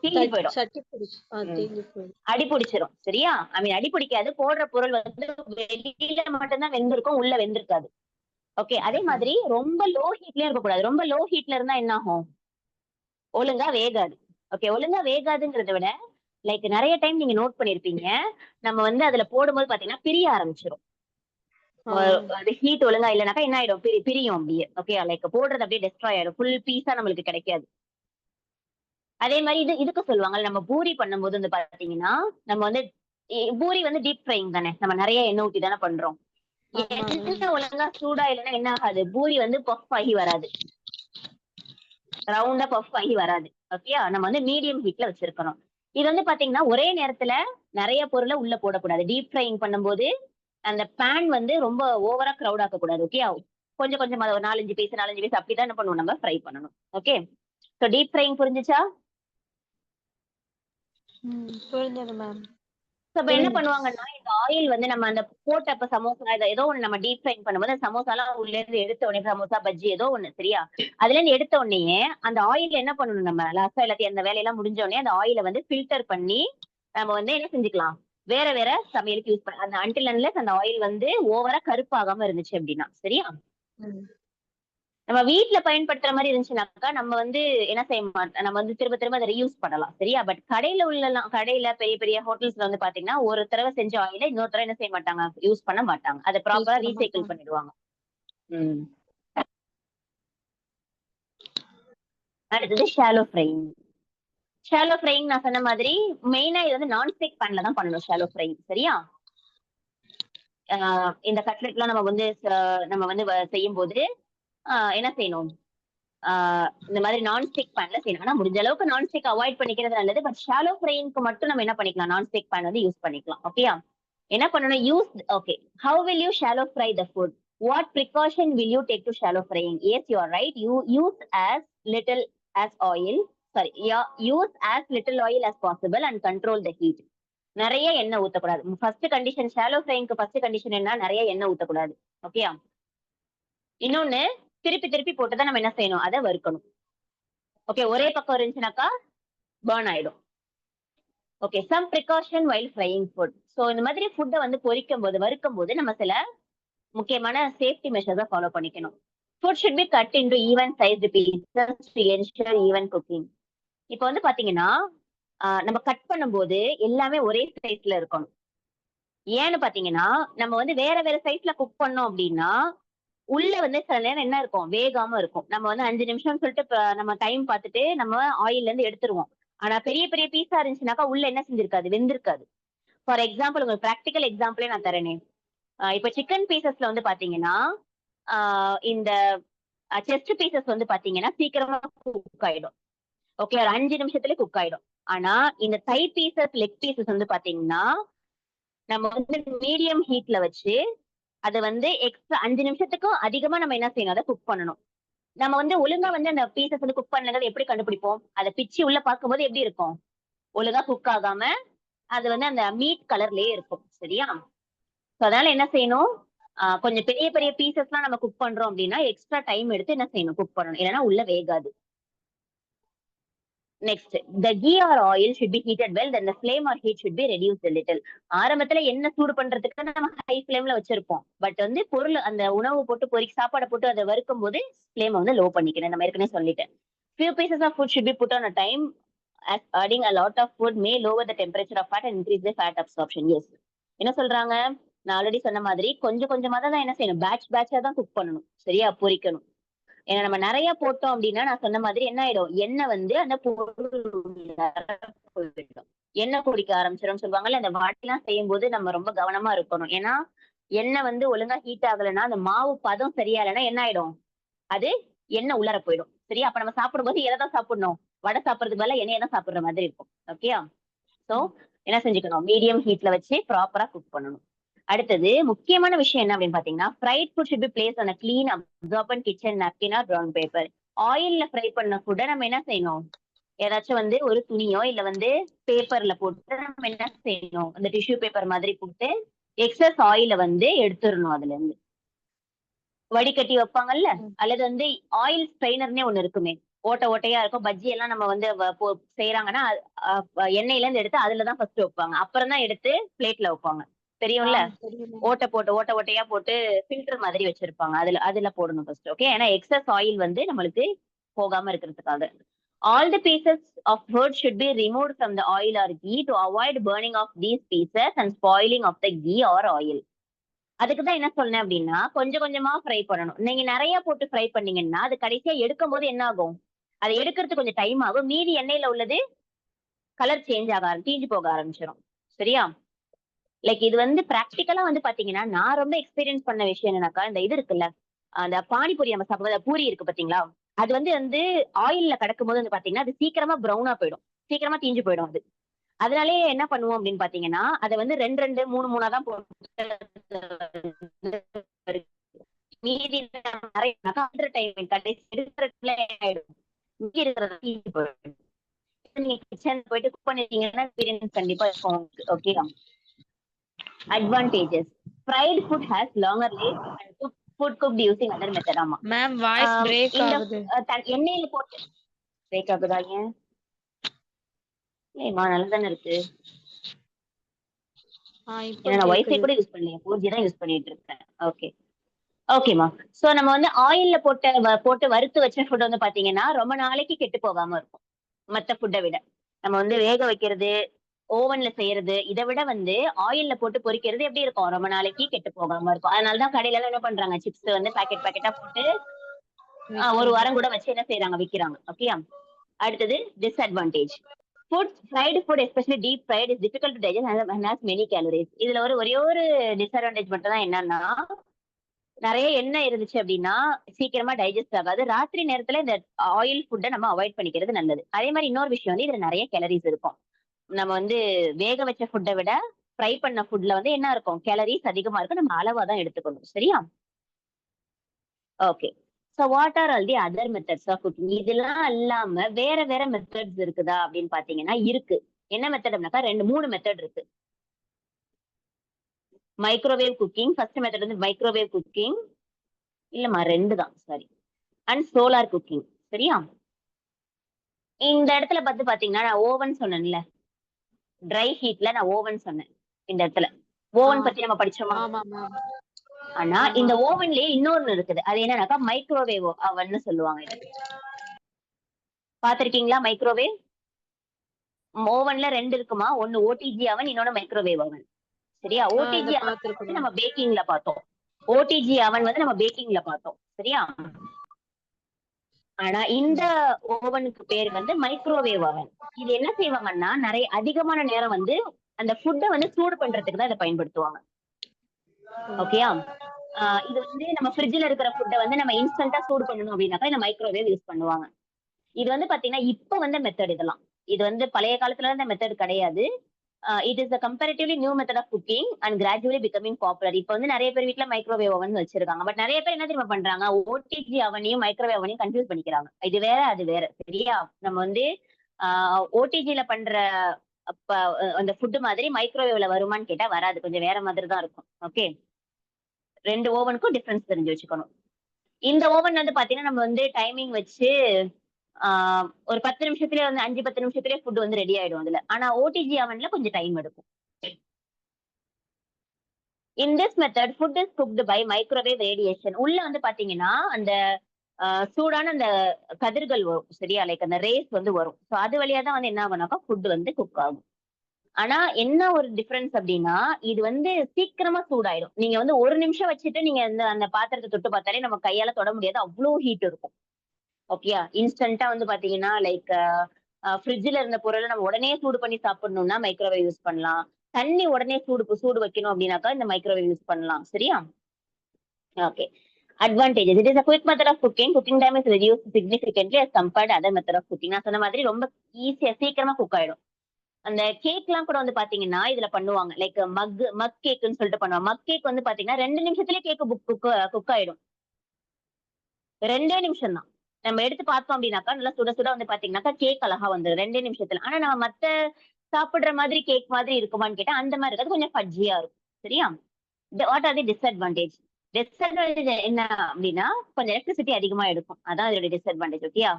தீஞ்சு போயிடும், அடி பிடிச்சிரும், சரியா? அடி பிடிக்காது. போடுற பொருள் வந்து வெளியில மட்டும்தான் வெந்திருக்கும், உள்ள வெந்திருக்காது. ஓகே, அதே மாதிரி ரொம்ப லோ ஹீட்லயும் இருக்கக்கூடாது. ரொம்ப லோ ஹீட்ல இருந்தா என்ன ஆகும், ஒழுங்கா வேகாது. ஓகே, ஒழுங்கா வேகாதுங்கிறத விட லைக் நிறைய டைம் நீங்க நோட் பண்ணிருப்பீங்க, நம்ம வந்து அதுல போடும்போது பாத்தீங்கன்னா பிரிய ஆரம்பிச்சிடும். அது ஹீட் ஒழுங்கா இல்லைனாக்கா என்ன ஆயிடும், பிரியும் அப்படியே. ஓகே, லைக் போடுறது அப்படியே டெஸ்ட்ராய் ஆயிடும், ஃபுல் பீஸா நம்மளுக்கு கிடைக்காது. அதே மாதிரி இதுக்கு சொல்லுவாங்க, நம்ம பூரி பண்ணும்போது வந்து பாத்தீங்கன்னா, நம்ம வந்து பூரி வந்து டீப் ஃப்ரைங் தானே, நம்ம நிறைய எண்ணெய் ஊத்தி தானே பண்றோம். எண்ணெய் ஒழுங்கா சூடா இல்லைன்னா என்ன ஆகாது, பூரி வந்து பஃப் ஆகி வராது, ரவுண்டா பஃப் ஆகி வராது. ஓகே, நம்ம வந்து மீடியம் ஹீட்ல வச்சிருக்கணும். இது வந்து பாத்தீங்கன்னா ஒரே நேரத்துல நிறைய பொருளை உள்ள போடக்கூடாது. டீப் ஃப்ரைங் பண்ணும்போது அந்த பேன் வந்து ரொம்ப ஓவரா கிரௌட் ஆக்க கூடாது. ஓகே, கொஞ்சம் கொஞ்சம் ஒரு 4-5 பீஸ் அப்படிதான் என்ன பண்ணுவோம், நம்ம ஃப்ரை பண்ணணும். ஓகே, ஸோ டீப் ஃப்ரைங் புரிஞ்சுச்சா? புரிஞ்சது மேம். இப்ப என்ன பண்ணுவாங்கன்னா, இந்த ஆயில் வந்து நம்ம அந்த போட்டப்ப சமோசா ஏதோ ஒண்ணு நம்ம டீப் ஃப்ரை பண்ணும்போது சமோசா எல்லாம் உள்ள இருந்து எடுத்த உடனே, சமோசா பஜ்ஜி ஏதோ ஒண்ணு, சரியா? அதுல இருந்து எடுத்த உடனே அந்த ஆயில் என்ன பண்ணணும், நம்ம லாஸ்டா எல்லாத்தையும் அந்த வேலையெல்லாம் முடிஞ்ச உடனே அந்த ஆயில வந்து ஃபில்டர் பண்ணி நம்ம வந்து என்ன செஞ்சுக்கலாம், வேற வேற சமையலுக்கு யூஸ் பண்ண. அந்த அன்டில் அன்லெஸ் அந்த ஆயில் வந்து ஓவரா கருப்பாகாம இருந்துச்சு அப்படின்னா, சரியா? நம்ம வீட்டுல பயன்படுத்துற மாதிரி இருந்துச்சுனாக்கா நம்ம வந்து என்ன செய்ய மாட்டோம், நம்ம வந்து திரும்ப திரும்ப அதை ரீயூஸ் பண்ணலாம், சரியா? பட் கடையில பெரிய பெரிய ஹோட்டல்ஸ்ல வந்து பாத்தீங்கன்னா ஒரு தடவை செஞ்ச ஆயில இன்னொரு தடவை என்ன செய்ய மாட்டாங்க, யூஸ் பண்ண மாட்டாங்க. அதை ப்ராப்பரா ரீசைக்கிள் பண்ணிடுவாங்க. அடுத்தது ஷாலோ ஃப்ரைங். ஷாலோ ஃப்ரைங் நான் சொன்ன மாதிரி மெயினா இது வந்து நான்ஸ்டிக் பேன்ல தான் பண்ணணும் ஷாலோ ஃப்ரைங், சரியா? இந்த கட்லெட் எல்லாம் நம்ம வந்து செய்யும் போது என்ன செய்யணும், இந்த மாதிரி நான்ஸ்டிக் பேன்ல செய்யணும். ஆனா முடிஞ்ச அளவுக்கு நான்ஸ்டிக் அவாய்ட் பண்ணிக்கிறது நல்லது. பட் ஷாலோ ஃப்ரைங்க்கு மட்டும் நம்ம என்ன பண்ணிக்கலாம், நான்ஸ்டிக் பேன் வந்து யூஸ் பண்ணிக்கலாம். ஓகேயா? என்ன பண்ணணும், okay, how will you shallow fry the food? What precaution will you take to shallow frying? Yes, you are right. You use as little oil as possible and control the heat. நிறைய எண்ணெய் ஊத்தக்கூடாது. First condition, shallow ஃப்ரைங்க்கு first condition என்ன, நிறைய எண்ணெய் ஊத்தக்கூடாது. ஓகேயா? இன்னொன்னு, திருப்பி திருப்பி போட்டுதான் நம்ம என்ன செய்யணும், அதை வறுக்கணும். ஓகே, ஒரே பக்கம் இருந்துச்சுனாக்கா பர்ன் ஆயிடும். Okay, some precaution while frying food. So இந்த மாதிரி ஃபுட்டை வந்து வறுக்கும் போது நம்ம சில முக்கியமான சேஃப்டி மெஷர்ஸை ஃபாலோ பண்ணிக்கணும். Food should be cut into even sized pieces to ensure even cooking. இப்போ வந்து பாத்தீங்கன்னா நம்ம கட் பண்ணும்போது எல்லாமே ஒரே சைஸ்ல இருக்கணும். ஏன்னு பாத்தீங்கன்னா நம்ம வந்து வேற வேற சைஸ்ல குக் பண்ணோம் அப்படின்னா உள்ள வந்து சில நேரம் என்ன இருக்கும், வேகாம இருக்கும். நம்ம வந்து 5 நிமிஷம் சொல்லிட்டு நம்ம டைம் பார்த்துட்டு நம்ம ஆயில்ல இருந்து எடுத்துருவோம். ஆனா பெரிய பெரிய பீஸா இருந்துச்சுனாக்கா உள்ள என்ன செஞ்சிருக்காது, வெந்திருக்காது. ஃபார் எக்ஸாம்பிள், உங்களுக்கு ப்ராக்டிக்கல் எக்ஸாம்பிளே நான் தரேனே. இப்ப சிக்கன் பீசஸ்ல வந்து பாத்தீங்கன்னா இந்த செஸ்ட் பீசஸ் வந்து பாத்தீங்கன்னா சீக்கிரமா குக் ஆயிடும். ஓகே, ஒரு 5 நிமிஷத்துல குக் ஆயிடும். ஆனா இந்த தை பீசஸ், லெக் பீசஸ் வந்து பாத்தீங்கன்னா நம்ம வந்து மீடியம் ஹீட்ல வச்சு அதை வந்து எக்ஸ்ட்ரா 5 நிமிஷத்துக்கும் அதிகமா நம்ம என்ன செய்யணும், அதை குக் பண்ணணும். நம்ம வந்து ஒழுங்கா வந்து அந்த பீசஸ் வந்து குக் பண்ணதை எப்படி கண்டுபிடிப்போம்? அதை பிச்சு உள்ள பார்க்கும்போது எப்படி இருக்கும்? ஒழுங்கா குக் ஆகாம அது வந்து அந்த மீட் கலர்லயே இருக்கும். சரியா? அதனால என்ன செய்யணும், கொஞ்சம் பெரிய பெரிய பீசஸ் எல்லாம் நம்ம குக் பண்றோம் அப்படின்னா எக்ஸ்ட்ரா டைம் எடுத்து என்ன செய்யணும், குக் பண்ணணும். இல்லைன்னா உள்ள வேகாது. Next, the ghee or oil should be heated well, then the flame or heat should be reduced a little. ஆரம்பத்துல எண்ணெய் சூடு பண்றதுக்கு நம்ம ஹை ஃப்ளேம்ல வச்சிருப்போம். பட் வந்து பொருள் அந்த உணவு போட்டு சாப்பாடை போட்டு அதை வறுக்கும் போது ஃப்ளேம் வந்து லோ பண்ணிக்கிறேன். நம்ம ஏற்கனவே சொல்லிட்டேன். Few pieces of food should be put on a time, as adding a lot of food may lower the temperature of fat and increase the fat absorption. Yes. என்ன சொல்றாங்க, நான் ஆல்ரெடி சொன்ன மாதிரி கொஞ்சம் கொஞ்சமா தான் என்ன செய்யணும், பேட்சா தான் குக் பண்ணணும். சரியா? பொரிக்கணும். ஏன்னா நம்ம நிறைய போட்டோம் அப்படின்னா நான் சொன்ன மாதிரி என்ன ஆயிடும், எண்ணெய் வந்து அந்த போயிடும், எண்ணெய் குடிக்க ஆரம்பிச்சிடும் சொல்லுவாங்கல்ல. அந்த வாட்டிலாம் செய்யும் போது நம்ம ரொம்ப கவனமா இருக்கணும். ஏன்னா எண்ணெய் வந்து ஒழுங்கா ஹீட் ஆகலைன்னா, அந்த மாவு பதம் சரியா இல்லைன்னா என்ன ஆயிடும், அது எண்ணெய் உள்ளர போயிடும். சரியா? அப்ப நம்ம சாப்பிடும்போது எதை தான் சாப்பிடணும், வடை சாப்பிடுறதுக்கு மேல எண்ணெயை தான் சாப்பிடுற மாதிரி இருக்கும். ஓகேயா? சோ என்ன செஞ்சுக்கணும், மீடியம் ஹீட்ல வச்சு ப்ராப்பரா குக் பண்ணணும். அடுத்தது முக்கியமான விஷயம் என்ன அப்படின்னு பாத்தீங்கன்னா, fried food should be place on clean absorbent kitchen napkin or brown paper. ஆயில்ல ஃப்ரை பண்ண ஃபுட்டை நம்ம என்ன செய்யணும், ஏதாச்சும் வந்து ஒரு துணியோ இல்ல வந்து பேப்பர்ல போட்டு நம்ம என்ன செய்யணும், அந்த டிஷ்யூ பேப்பர் மாதிரி போட்டு எக்ஸஸ் ஆயில வந்து எடுத்துடணும். அதுல இருந்து வடிகட்டி வைப்பாங்கல்ல, அல்லது வந்து ஆயில் ஸ்ட்ரெயினர்னே ஒண்ணு இருக்குமே, ஓட்டையா இருக்கும். பஜ்ஜி எல்லாம் நம்ம வந்து செய்யறாங்கன்னா எண்ணெயில இருந்து எடுத்து அதுலதான் ஃபர்ஸ்ட் வைப்பாங்க, அப்புறம் தான் எடுத்து பிளேட்ல வைப்பாங்க. தெரியும்ல? ஓட்டையா போட்டு ஃபில்டர் மாதிரி வச்சிருப்பாங்க. அதுல போடணும் ஃபர்ஸ்ட். ஓகே, ஏன்னா எக்ஸஸ் ஆயில் வந்து நம்மளுக்கு போகாம இருக்கிறதுக்காக. All the pieces of food should be removed from the oil or ghee to avoid burning of these pieces and spoiling of the ghee or oil. அதுக்கு தான் என்ன சொன்னேன் அப்படின்னா, கொஞ்சம் கொஞ்சமா ஃப்ரை பண்ணணும். நீங்க நிறைய போட்டு ஃப்ரை பண்ணீங்கன்னா அது கடைசியா எடுக்கும் போது என்ன ஆகும், அதை எடுக்கிறதுக்கு கொஞ்சம் டைம் ஆகும். மீதி எண்ணெயில உள்ளது கலர் சேஞ்ச் தீஞ்சு போக ஆரம்பிச்சிடும். சரியா? லைக் இது வந்து பிராக்டிக்கலா வந்து பாத்தீங்கன்னா நான் ரொம்ப எக்ஸ்பீரியன்ஸ் பண்ண விஷயம் என்னன்னாக்கா, இந்த இது இருக்குல்ல, அந்த பானிபூரி நம்ம சாப்பிடுறது பூரி இருக்கு பாத்தீங்களா, அது வந்து ஆயில்ல கடக்கும் போது வந்து பாத்தீங்கன்னா அது சீக்கிரமா ப்ரௌனா போயிடும், சீக்கிரமா தீஞ்சு போயிடும். அது அதனாலேயே என்ன பண்ணுவோம் அப்படின்னு பாத்தீங்கன்னா, அதை வந்து 2 மூணு மூணா தான் போட்டு மீதி டைம் கடைசி எடுக்கிறதுல ஆயிடும். மீதி இருக்கிறத தீஞ்சு போயிடும். நீங்க கிச்சன் போயிட்டு குக் பண்ணிட்டீங்கன்னா எக்ஸ்பீரியன்ஸ் கண்டிப்பா இருக்கும். Okay. Advantages. Fried food has longer life and food cooked using other method. ஆமா மேம் வாய்ஸ் பிரேக் இந்த ஆகுது. எண்ணெயில போட்டு பிரேக் ஆகுதா? ஏன் இல்லையம்மா, நல்லா தானே இருக்கு. ஏன்னா நான் வைஃபை கூட யூஸ் பண்ணலையே, 4G தான் யூஸ் பண்ணிட்டு இருக்கேன். ஓகே ஓகேமா. சோ நம்ம வந்து ஆயில்ல போட்டு வறுத்து வச்ச ஃபுட் வந்து பாத்தீங்கன்னா ரொம்ப நாளைக்கு கெட்டு போகாம இருக்கும். மத்த ஃபுட்டை விட நம்ம வந்து வேக வைக்கிறது, ஓவன்ல செய்யறது, இதை விட வந்து ஆயில்ல போட்டு பொரிக்கிறது எப்படி இருக்கும், ரொம்ப நாளைக்கு கெட்டு போகாம இருக்கும். அதனாலதான் கடையில எல்லாம் என்ன பண்றாங்க, சிப்ஸ் வந்து பாக்கெட்டா போட்டு ஒரு வாரம் கூட வச்சு என்ன செய்யறாங்க, விக்கிறாங்க. ஓகே. அடுத்தது disadvantage. fried food, especially deep fried, is difficult to digest and has many calories. இதுல ஒரே ஒரு டிஸ்அட்வான்டேஜ் மட்டும் தான் என்னன்னா, நிறைய எண்ணெய் இருந்துச்சு அப்படின்னா சீக்கிரமா டைஜஸ்ட் ஆகாது. ராத்திரி நேரத்துல இந்த ஆயில் ஃபுட்டை நம்ம அவாய்ட் பண்ணிக்கிறது நல்லது. அதே மாதிரி இன்னொரு விஷயம் வந்து இதுல நிறைய கேலரிஸ் இருக்கும். நம்ம வந்து வேக வச்ச ஃபுட்டை விட ஃப்ரை பண்ண ஃபுட்ல வந்து என்ன இருக்கும், கேலரிஸ் அதிகமா இருக்கும். நம்ம அளவா தான் எடுத்துக்கணும். சரியா? Okay. So what are all the other methods of cooking? இதெல்லாம் இல்லாம வேற மெத்தட்ஸ் இருக்குதா அப்படின்னு பாத்தீங்கன்னா இருக்கு. என்ன மெத்தட் அப்படின்னாக்கா 3 மெத்தட் இருக்கு. மைக்ரோவேவ் குக்கிங் ஃபர்ஸ்ட் மெத்தட் வந்து மைக்ரோவேவ் குக்கிங், இல்லம்மா 2 தான், சாரி, அண்ட் சோலார் குக்கிங். சரியா? இந்த இடத்துல பாத்தீங்கன்னா நான் ஓவன் சொன்னேன்ல, ட்ரை ஹீட்ல நான் ஓவன் சொன்னேன். இந்த இடத்துல ஓவன் பத்தி நம்ம படிச்சோமா? ஆனா இந்த ஓவன்லயே இன்னொன்னு இருக்குது. அது என்னன்னாக்கா மைக்ரோவேவ் அவன்னு சொல்லுவாங்க. இது பாத்திருக்கீங்களா? மைக்ரோவேவ் ஓவன்ல 2 இருக்குமா, ஒன்னு ஓடிஜி அவன், இன்னொன்னு மைக்ரோவேவ் அவன். சரியா? ஓடிஜி அவன் நம்ம பேக்கிங்ல பார்த்தோம், ஓடிஜி அவன் வந்து நம்ம பேக்கிங்ல பார்த்தோம். சரியா? ஆனா இந்த ஓவனுக்கு பேர் வந்து மைக்ரோவேவ் அவன். இது என்ன செய்வாங்கன்னா நிறைய அதிகமான நேரம் வந்து அந்த ஃபுட்டை வந்து சூடு பண்றதுக்கு தான் இதை பயன்படுத்துவாங்க. ஓகேயா? இது வந்து நம்ம ஃப்ரிட்ஜ்ல இருக்கிற ஃபுட்டை வந்து நம்ம இன்ஸ்டன்டா சூடு பண்ணணும் அப்படின்னாக்கா இந்த மைக்ரோவேவ் யூஸ் பண்ணுவாங்க. இது வந்து பாத்தீங்கன்னா இப்ப வந்த மெத்தட் இதெல்லாம். இது வந்து பழைய காலத்துல இருந்த மெத்தட் கிடையாது. It is a comparatively new method of cooking and gradually becoming popular. இப்ப வந்து நிறைய பேர் வீட்ல மைக்ரோவேவ் ஓவன் வச்சிருக்காங்க. பட் நிறைய பேர் என்ன தெரியுமா பண்றாங்க, ஓடிஜி அவனையும் மைக்ரோவேவ் அவனையும் கன்ஃபியூஸ் பண்ணிக்கிறாங்க. இது வேற அது வேற, சரியா? நம்ம வந்து ஓடிஜில பண்ற அப்ப அந்த ஃபுட் மாதிரி மைக்ரோவேவ்ல வருமான்னு கேட்டா வராது. கொஞ்சம் வேற மாதிரி தான் இருக்கும். ஓகே, 2 ஓவனுக்கும் டிஃபரன்ஸ் தெரிஞ்சு வச்சுக்கணும். இந்த ஓவன் வந்து பாத்தீங்கன்னா நம்ம வந்து டைமிங் வச்சு ஒரு 10 நிமிஷத்துலயே வந்து 5-10 நிமிஷத்துலயே ஃபுட் வந்து ரெடி ஆயிடும் அதுல. ஆனா ஓடிஜி அவன்ல கொஞ்சம் டைம் எடுக்கும். In this method food is cooked by microwave radiation. உள்ள வந்து பாத்தீங்கன்னா அந்த சூடான அந்த கதிர்கள் வரும், சரியா? லைக் அந்த ரேஸ் வந்து வரும். ஸோ அது வழியா தான் வந்து என்ன ஆகும்னாக்கா ஃபுட் வந்து குக் ஆகும். ஆனா என்ன ஒரு டிஃபரன்ஸ் அப்படின்னா, இது வந்து சீக்கிரமா சூடாயிடும். நீங்க வந்து 1 நிமிஷம் வச்சுட்டு நீங்க அந்த பாத்திரத்தை தொட்டு பார்த்தாலே நம்ம கையால தொட முடியாது, அவ்வளவு ஹீட் இருக்கும். ஓகேயா? இன்ஸ்டன்ட்டா வந்து பாத்தீங்கன்னா லைக் ஃப்ரிட்ஜ்ல இருந்த பொருளை நம்ம உடனே சூடு பண்ணி சாப்பிடணும்னா மைக்ரோவேவ் யூஸ் பண்ணலாம். தண்ணி உடனே சூடு வைக்கணும் அப்படின்னாக்கா இந்த மைக்ரோவேவ் யூஸ் பண்ணலாம், சரியா? Okay. Advantages. It is a quick method of cooking. Cooking time is reduced significantly as compared to other method of cooking. நான் சொன்ன மாதிரி ரொம்ப ஈஸியா சீக்கிரமா குக் ஆயிடும். அந்த கேக் எல்லாம் கூட வந்து பாத்தீங்கன்னா இதுல பண்ணுவாங்க. லைக் மக் கேக்குன்னு சொல்லிட்டு பண்ணுவாங்க. மக் கேக் வந்து பாத்தீங்கன்னா 2 நிமிஷத்துலயே கேக் குக் ஆயிடும். 2 நிமிஷம் தான். நம்ம எடுத்து பார்த்தோம் அப்படின்னாக்கா நல்லா சுட சுட வந்து பாத்தீங்கன்னாக்கா கேக் அழகா வந்துடும் 2 நிமிஷத்துல. ஆனா நம்ம மத்த சாப்பிடுற மாதிரி கேக் மாதிரி இருக்குமான்னு கேட்டா அந்த மாதிரி இருக்காது, கொஞ்சம் ஃபட்ஜியா இருக்கும், சரியா? What are the disadvantage? Disadvantage என்ன அப்படின்னா கொஞ்சம் எலக்ட்ரிசிட்டி அதிகமா எடுக்கும். அதான் இதோட டிஸ்அட்வான்டேஜ். ஓகேயா?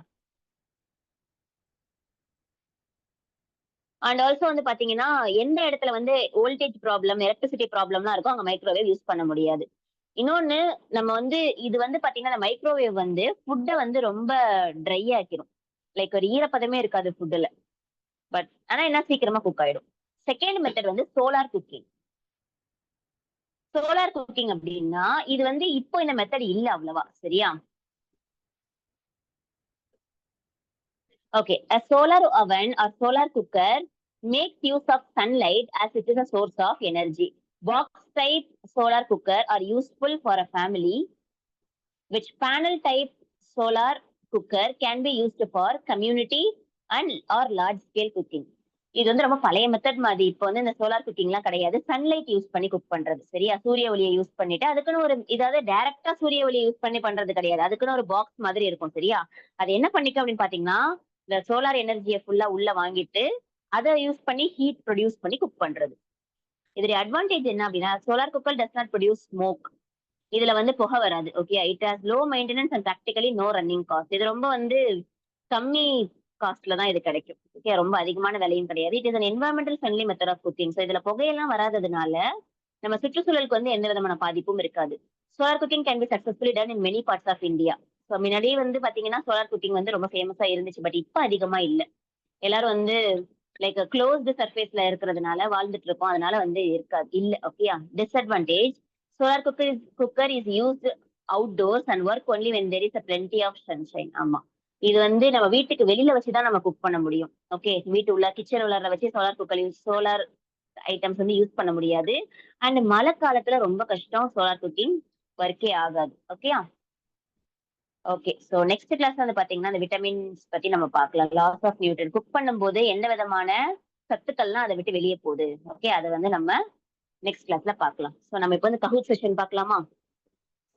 அண்ட் ஆல்சோ வந்து பாத்தீங்கன்னா எந்த இடத்துல வந்து வோல்டேஜ் ப்ராப்ளம், எலக்ட்ரிசிட்டி ப்ராப்ளம்லாம் இருக்கும் அங்க மைக்ரோவேவ் யூஸ் பண்ண முடியாது. இன்னொன்னு, நம்ம வந்து இது வந்து பாத்தீங்கன்னா மைக்ரோவேவ் வந்து ஃபுட்டை வந்து ரொம்ப ட்ரை ஆக்கிரும். லைக் ஒரு ஈரப்பதமே இருக்காது ஃபுட்டுல. பட் ஆனா என்ன சீக்கிரமா குக் ஆயிடும். செகண்ட் மெத்தட் வந்து சோலார் குக்கிங். சோலார் குக்கிங் அப்படின்னா இது வந்து இப்போ இந்த மெத்தட் இல்ல அவ்வளவா, சரியா? Okay, a solar oven or solar cooker makes use of sunlight as it is a source of energy. Box type solar cooker are useful for a family, which panel type solar cooker can be used for community and or large scale cooking. இது வந்து ரொம்ப பழைய method மாதிரி. இப்போ வந்து இந்த solar cooking எல்லாம் கிடையாது. சன்லைட் யூஸ் பண்ணி குக் பண்றது, சரியா? சூரிய ஒளியை யூஸ் பண்ணிட்டு அதுக்குன்னு ஒரு இதாவது டைரக்டா சூரிய ஒளியை யூஸ் பண்ணி பண்றது கிடையாது. அதுக்குன்னு ஒரு பாக்ஸ் மாதிரி இருக்கும், சரியா? அது என்ன பண்ணிக்கும் அப்படின்னு பாத்தீங்கன்னா இந்த சோலார் எனர்ஜியை ஃபுல்லா உள்ள வாங்கிட்டு அதை யூஸ் பண்ணி ஹீட் ப்ரொடியூஸ் பண்ணி குக் பண்றது. இதோட அட்வான்டேஜ் என்ன அப்படின்னா solar cooker does not produce smoke. இதுல வந்து புகை வராது. Okay, it has low maintenance and practically no running cost. இது ரொம்ப வந்து கம்மி காஸ்ட்ல தான் இது கிடைக்கும். ஓகே, ரொம்ப அதிகமான விலையும் கிடையாது. It is an environmental friendly method of cooking. So இதுல புகையெல்லாம் வராததுனால நம்ம சுற்றுச்சூழலுக்கு வந்து எந்த விதமான பாதிப்பும் இருக்காது. Solar cooking can be successfully done in many parts of India. So முன்னாடியே வந்து பாத்தீங்கன்னா சோலார் குக்கிங் வந்து ரொம்ப ஃபேமஸா இருந்துச்சு. பட் இப்ப அதிகமா இல்ல. எல்லாரும் வந்து லைக் க்ளோஸ்டு சர்ஃபேஸ்ல இருக்கிறதுனால வாழ்ந்துட்டு இருக்கோம், அதனால வந்து இருக்காது, இல்ல. ஓகேயா? Disadvantage, solar cooker is used outdoors and work only when there is plenty of sunshine. ஆமா, இது வந்து நம்ம வீட்டுக்கு வெளியில வச்சுதான் நம்ம குக் பண்ண முடியும். ஓகே, வீட்டு உள்ள கிச்சன் உள்ள வச்சு சோலார் ஐட்டம்ஸ் வந்து யூஸ் பண்ண முடியாது. அண்ட் மழை காலத்துல ரொம்ப கஷ்டம், சோலார் குக்கிங் ஒர்க்கே ஆகாது. ஓகேயா? ஓகே, ஸோ நெக்ஸ்ட் கிளாஸ் வந்து பாத்தீங்கன்னா இந்த விட்டமின்ஸ் பத்தி நம்ம பார்க்கலாம். Loss of neutron. குக் பண்ணும்போது எந்த விதமான சத்துக்கள்லாம் அதை விட்டு வெளியே போகுது. ஓகே, அதை வந்து நம்ம நெக்ஸ்ட் கிளாஸ்ல பார்க்கலாம். ஸோ நம்ம இப்போ வந்து கஹூட் செஷன் பார்க்கலாமா?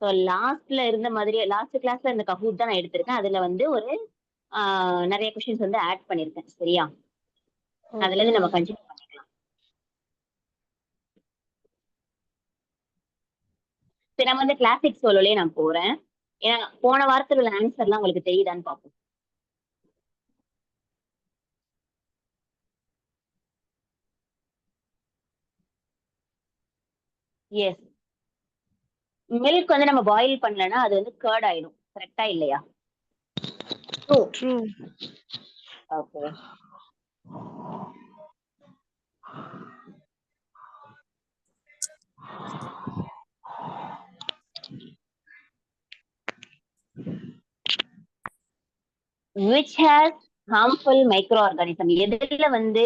ஸோ லாஸ்ட்ல இருந்த மாதிரி லாஸ்ட் கிளாஸ்ல இந்த கஹூட் தான் நான் எடுத்திருக்கேன். அதுல வந்து ஒரு நிறைய கொஸ்டின்ஸ் வந்து ஆட் பண்ணிருக்கேன், சரியா? அதுல இருந்து நம்ம கண்டினியூ பண்ணிக்கலாம். சரி, நம்ம வந்து கிளாசிக் சோலோலயே நான் போறேன். ஏன்னா போன வாரத்துல உள்ள ஆன்சர்லாம் உங்களுக்கு தெரியுதான்னு பார்ப்போம். எஸ், மில்க் வந்து நம்ம பாயில் பண்ணலன்னா அது வந்து கர்ட் ஆயிடும். கரெக்டா இல்லையா? True. Okay, which has harmful microorganism. எதுல வந்து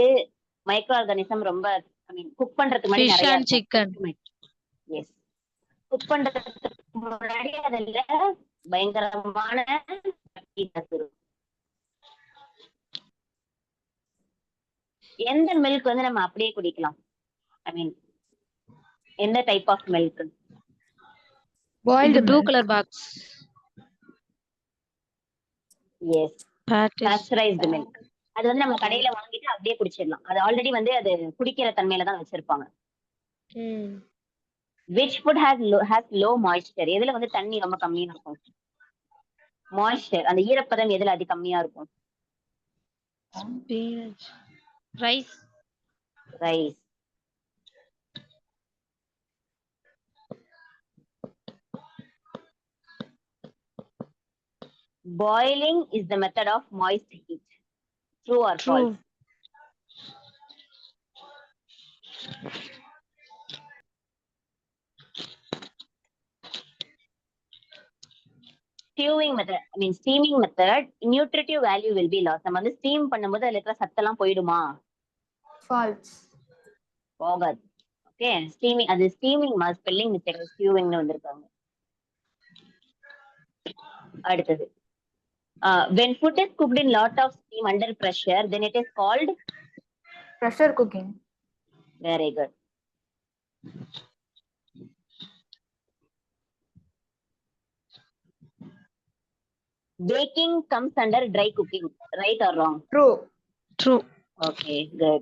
மைக்ரோ ஆர்கானிசம் ரொம்ப குக் பண்றதுக்கு முன்னாடி Fish நிறைய and chicken. எஸ், குக் பண்றதுக்கு முன்னாடி அதுல பயங்கரமான எந்த மில்க் வந்து நம்ம அப்படியே குடிக்கலாம்? ஐ மீன் எந்த டைப் ஆஃப் மில்க்? Boiled இந்த blue milk. Colour box yes, pasteurise pasteurised milk. அது வந்து நம்ம கடையில வாங்கிட்டு அப்படியே குடிச்சிடலாம். அது ஆல்ரெடி வந்து அது குடிக்கிற தன்மையில தான் வச்சிருப்பாங்க. ம் which food has low moisture? எதுல வந்து தண்ணி ரொம்ப கம்மியா இருக்கும்? மாய்ஸ்சர், அந்த ஈரப்பதம் எதுல அது கம்மியா இருக்கும்? Spinach rice rice. Boiling is the method of moist heat. True or true false? Stewing method, I mean steaming method, nutritive value will be lost. நம்ம வந்து ஸ்டீம் பண்ணும்போது அதுல இருக்கிற சத்தெல்லாம் போயிடுமா? False. போகாது. ஓகே, ஸ்டீமிங், அது ஸ்டீமிங் ஸ்பெல்லிங் மிஸ்டேக், ஸ்டீவிங்னு வந்திருக்காங்க. அடுத்தது, when food is cooked in lot of steam under pressure, then it is called? Pressure cooking. Very good. Baking comes under dry cooking, right or wrong? True. True Okay, good.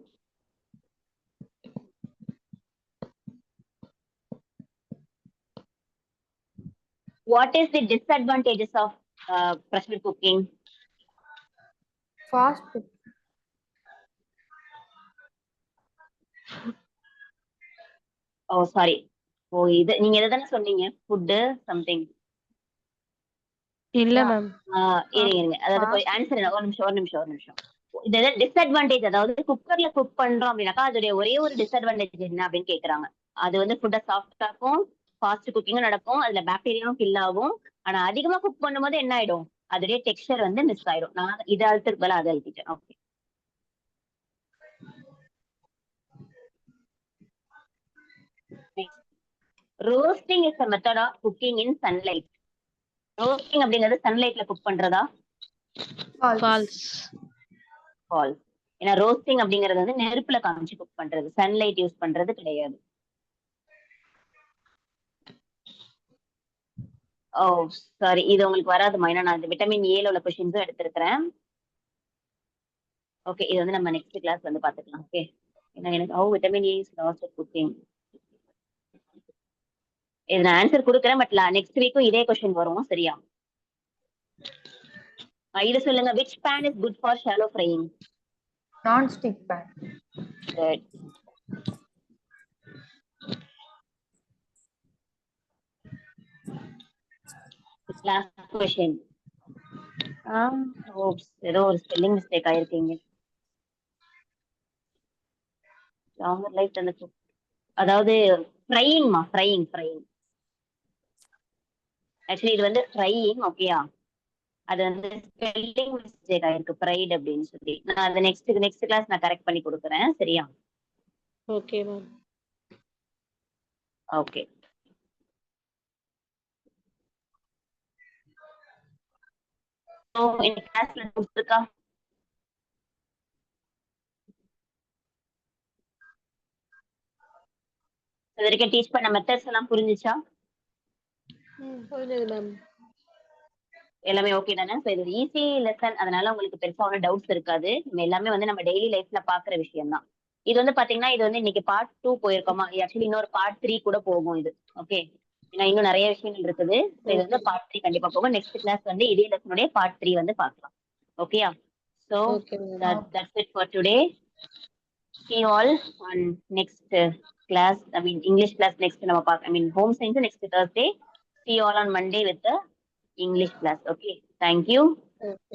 What is the disadvantages of pressure cooking? Fast food. Oh, sorry. ஓ, இது நீங்க எதுதானே சொன்னீங்க? Food something. இல்ல Yeah. Ma'am இருங்க, அதாவது answer ஒரு நிமிஷம். இது disadvantage, அதாவது குக்கர்ல குக் பண்றோம் அப்படின்னாக்கா அதோடைய ஒரே ஒரு டிஸ்அட்வான்டேஜ் என்ன அப்படின்னு கேக்குறாங்க. அது வந்து ஃபுட்டை சாஃப்ட் ஆக்கும், ஃபாஸ்ட் குக்கிங்கும் நடக்கும், அதுல பாக்டீரியாவும் கில் ஆகும். ஆனா அதிகமா குக் பண்ணும்போது என்ன ஆயிடும்? அதோடைய டெக்ஸ்சர் வந்து மிஸ் ஆயிடும். நான் இதை அழுத்துக்கு பதிலா அதை அழுத்திட்டேன். Okay. Roasting is a method of cooking in sunlight. Roasting அப்படிங்கிறது சன்லைட்ல குக் பண்றதா? False. False false. ஏன்னா ரோஸ்டிங் அப்படிங்கிறது வந்து நெருப்புல காமிச்சு குக் பண்றது, சன்லைட் யூஸ் பண்றது கிடையாது. ஓ சாரி, இது உங்களுக்கு வராதுமா, ஏன்னா நான் இந்த விட்டமின் ஏல உள்ள கொஸ்டின்ஸும் எடுத்திருக்கிறேன். ஓகே, இது வந்து நம்ம நெக்ஸ்ட் கிளாஸ் வந்து பாத்துக்கலாம். ஓகே, ஏன்னா எனக்கு vitamin A is last cooking. இது நான் ஆன்சர் கொடுக்குறேன், பட் நெக்ஸ்ட் வீக்கும் இதே கொஸ்டின் வரும், சரியா? இது சொல்லுங்க, which pan is good for shallow frying? Non-stick pan. Good. Last question. ஏதோ ஒரு ஸ்பெல்லிங் மிஸ்டேக் ஆயிருக்கீங்க. லாங்கர் லைஃப் அந்த அதாவது ஃப்ரையிங்மா, ஃப்ரையிங். ஆக்சுவலி இது வந்து ஃப்ரையிங், ஓகேயா? அது வந்து ஸ்பெல்லிங் மிஸ்டேக் ஆயிருக்கு, ஃப்ரைட் அப்படின்னு சொல்லி. நான் அதை நெக்ஸ்ட் கிளாஸ் நான் கரெக்ட் பண்ணி கொடுக்குறேன், சரியா? Okay ma'am. ஓகே. இந்த கிளாஸ்ல இருக்கா? இது வரைக்கும் டீச் பண்ண மெத்தட்ஸ் எல்லாம் புரிஞ்சுச்சா? புரிஞ்சது மேம். எல்லாமே ஓகே தானே? ஸோ இது ஈஸி லெசன், அதனால உங்களுக்கு பெருசா ஒன்றும் டவுட்ஸ் இருக்காது. நம்ம எல்லாமே வந்து நம்ம டெய்லி லைஃப்ல பாக்குற விஷயம் தான். இது வந்து பாத்தீங்கன்னா, இது வந்து இன்னைக்கு பார்ட் 2 போயிருக்கோமா? ஆக்சுவலி இன்னொரு பார்ட் 3 கூட போகும் இது. ஓகே, ஏன்னா இன்னும் நிறைய விஷயங்கள் இருக்குது. இது வந்து பார்ட் 3 கண்டிப்பா போகும். நெக்ஸ்ட் கிளாஸ் வந்து இதே லெசனுடைய பார்ட் 3 வந்து பார்க்கலாம். ஓகேயா? So that's it for today. See you all on next class. I mean English class next நம்ம பார்க்க, I mean home science next Thursday. See you all on Monday with the English class. Okay, thank you.